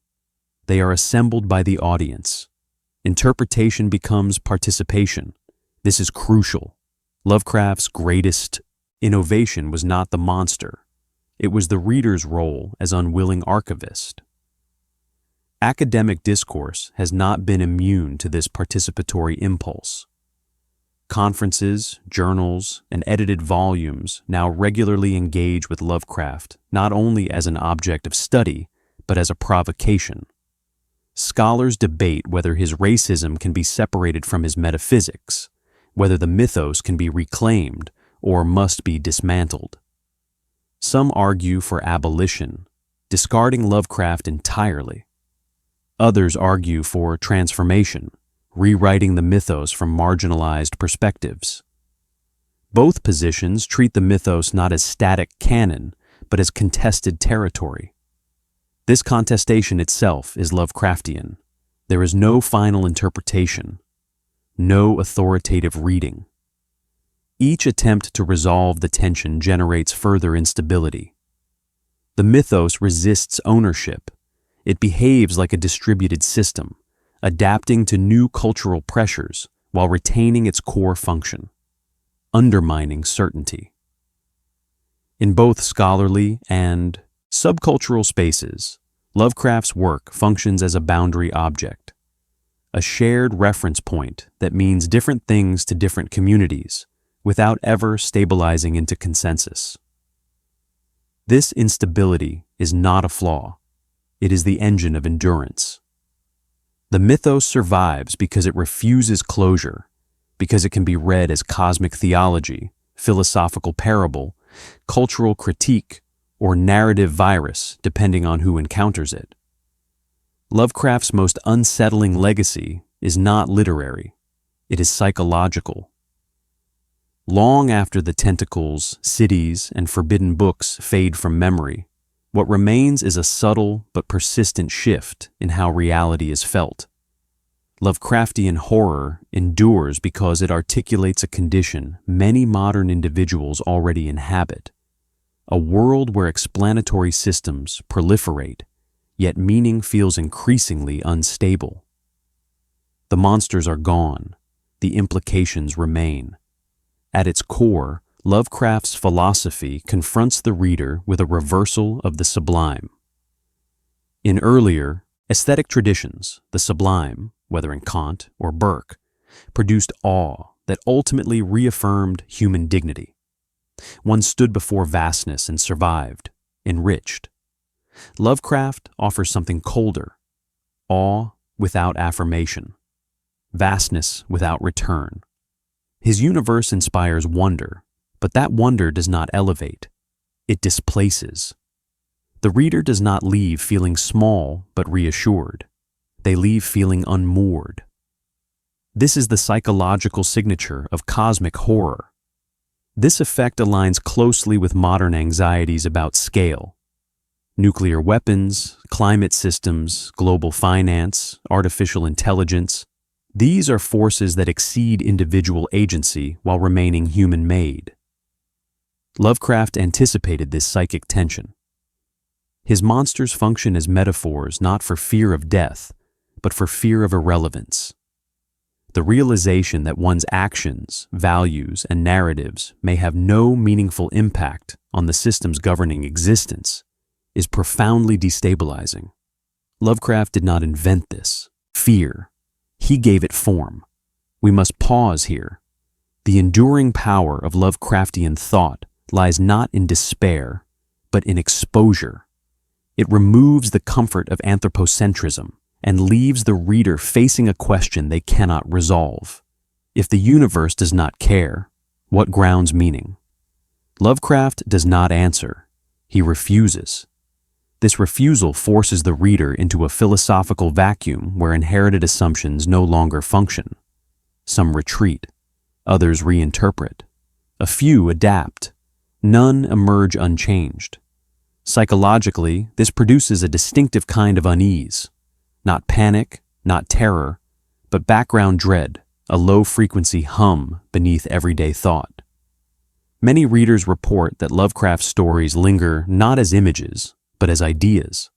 They are assembled by the audience. Interpretation becomes participation. This is crucial. Lovecraft's greatest innovation was not the monster. It was the reader's role as unwilling archivist. Academic discourse has not been immune to this participatory impulse. Conferences, journals, and edited volumes now regularly engage with Lovecraft not only as an object of study, but as a provocation. Scholars debate whether his racism can be separated from his metaphysics, whether the mythos can be reclaimed or must be dismantled. Some argue for abolition, discarding Lovecraft entirely. Others argue for transformation, rewriting the mythos from marginalized perspectives. Both positions treat the mythos not as static canon, but as contested territory. This contestation itself is Lovecraftian. There is no final interpretation, no authoritative reading. Each attempt to resolve the tension generates further instability. The mythos resists ownership. It behaves like a distributed system, adapting to new cultural pressures while retaining its core function, undermining certainty. In both scholarly and subcultural spaces, Lovecraft's work functions as a boundary object, a shared reference point that means different things to different communities without ever stabilizing into consensus. This instability is not a flaw. It is the engine of endurance. The mythos survives because it refuses closure, because it can be read as cosmic theology, philosophical parable, cultural critique, or narrative virus, depending on who encounters it. Lovecraft's most unsettling legacy is not literary, it is psychological. Long after the tentacles, cities, and forbidden books fade from memory, what remains is a subtle but persistent shift in how reality is felt. Lovecraftian horror endures because it articulates a condition many modern individuals already inhabit, a world where explanatory systems proliferate, yet meaning feels increasingly unstable. The monsters are gone, the implications remain. At its core, Lovecraft's philosophy confronts the reader with a reversal of the sublime. In earlier, aesthetic traditions, the sublime, whether in Kant or Burke, produced awe that ultimately reaffirmed human dignity. One stood before vastness and survived, enriched. Lovecraft offers something colder, awe without affirmation, vastness without return. His universe inspires wonder, but that wonder does not elevate. It displaces. The reader does not leave feeling small but reassured. They leave feeling unmoored. This is the psychological signature of cosmic horror. This effect aligns closely with modern anxieties about scale. Nuclear weapons, climate systems, global finance, artificial intelligence. These are forces that exceed individual agency while remaining human-made. Lovecraft anticipated this psychic tension. His monsters function as metaphors not for fear of death, but for fear of irrelevance. The realization that one's actions, values, and narratives may have no meaningful impact on the systems governing existence is profoundly destabilizing. Lovecraft did not invent this fear. He gave it form. We must pause here. The enduring power of Lovecraftian thought lies not in despair, but in exposure. It removes the comfort of anthropocentrism and leaves the reader facing a question they cannot resolve. If the universe does not care, what grounds meaning? Lovecraft does not answer. He refuses. This refusal forces the reader into a philosophical vacuum where inherited assumptions no longer function. Some retreat, others reinterpret. A few adapt. None emerge unchanged. Psychologically, this produces a distinctive kind of unease. Not panic, not terror, but background dread, a low-frequency hum beneath everyday thought. Many readers report that Lovecraft's stories linger not as images, but as ideas.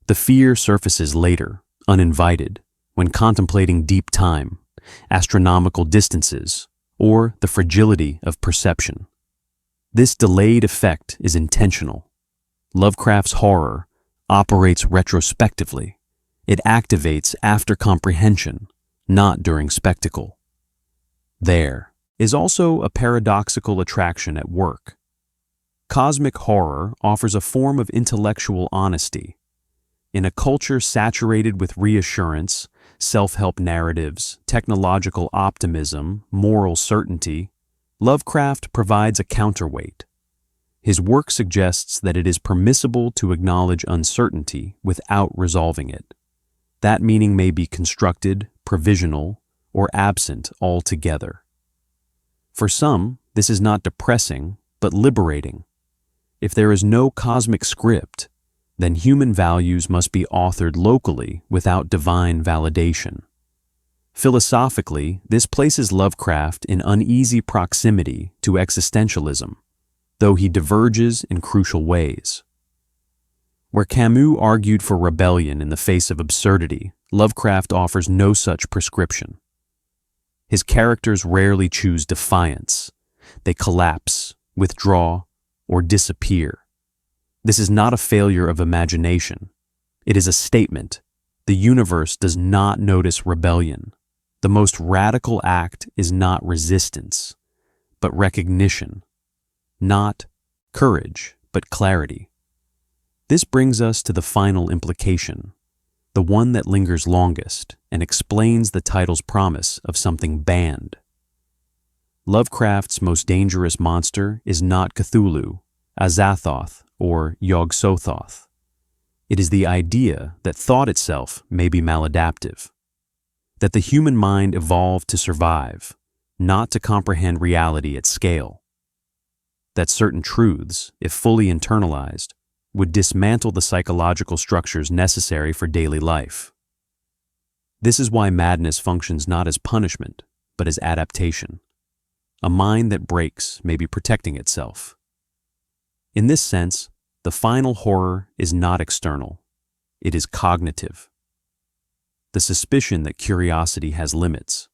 The fear surfaces later, uninvited, when contemplating deep time, astronomical distances, or the fragility of perception. This delayed effect is intentional. Lovecraft's horror operates retrospectively. It activates after comprehension, not during spectacle. There is also a paradoxical attraction at work. Cosmic horror offers a form of intellectual honesty. In a culture saturated with reassurance, self-help narratives, technological optimism, moral certainty, Lovecraft provides a counterweight. His work suggests that it is permissible to acknowledge uncertainty without resolving it. That meaning may be constructed, provisional, or absent altogether. For some, this is not depressing, but liberating. If there is no cosmic script, then human values must be authored locally without divine validation. Philosophically, this places Lovecraft in uneasy proximity to existentialism, though he diverges in crucial ways. Where Camus argued for rebellion in the face of absurdity, Lovecraft offers no such prescription. His characters rarely choose defiance. They collapse, withdraw, or disappear. This is not a failure of imagination. It is a statement. The universe does not notice rebellion. The most radical act is not resistance, but recognition. Not courage, but clarity. This brings us to the final implication, the one that lingers longest and explains the title's promise of something banned. Lovecraft's most dangerous monster is not Cthulhu, Azathoth, or Yog-Sothoth. It is the idea that thought itself may be maladaptive, that the human mind evolved to survive, not to comprehend reality at scale, that certain truths, if fully internalized, would dismantle the psychological structures necessary for daily life. This is why madness functions not as punishment, but as adaptation. A mind that breaks may be protecting itself. In this sense, the final horror is not external. It is cognitive. The suspicion that curiosity has limits,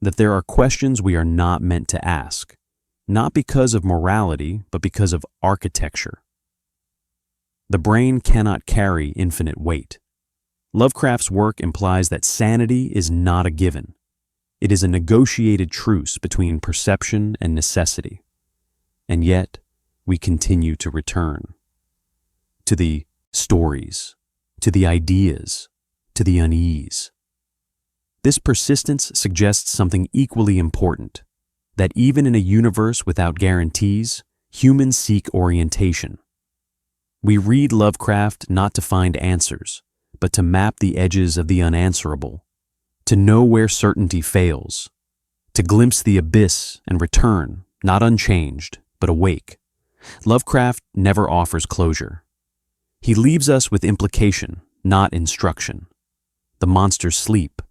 that there are questions we are not meant to ask, not because of morality, but because of architecture. The brain cannot carry infinite weight. Lovecraft's work implies that sanity is not a given. It is a negotiated truce between perception and necessity. And yet, we continue to return to the stories, to the ideas, to the unease. This persistence suggests something equally important, that even in a universe without guarantees, humans seek orientation. We read Lovecraft not to find answers, but to map the edges of the unanswerable, to know where certainty fails, to glimpse the abyss and return, not unchanged, but awake. Lovecraft never offers closure. He leaves us with implication, not instruction. The monsters sleep.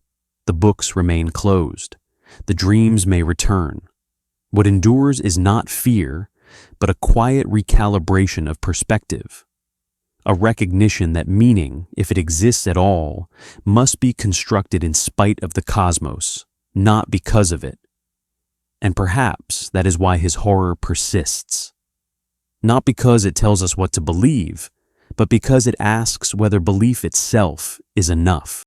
The books remain closed. The dreams may return. What endures is not fear, but a quiet recalibration of perspective. A recognition that meaning, if it exists at all, must be constructed in spite of the cosmos, not because of it. And perhaps that is why his horror persists. Not because it tells us what to believe, but because it asks whether belief itself is enough.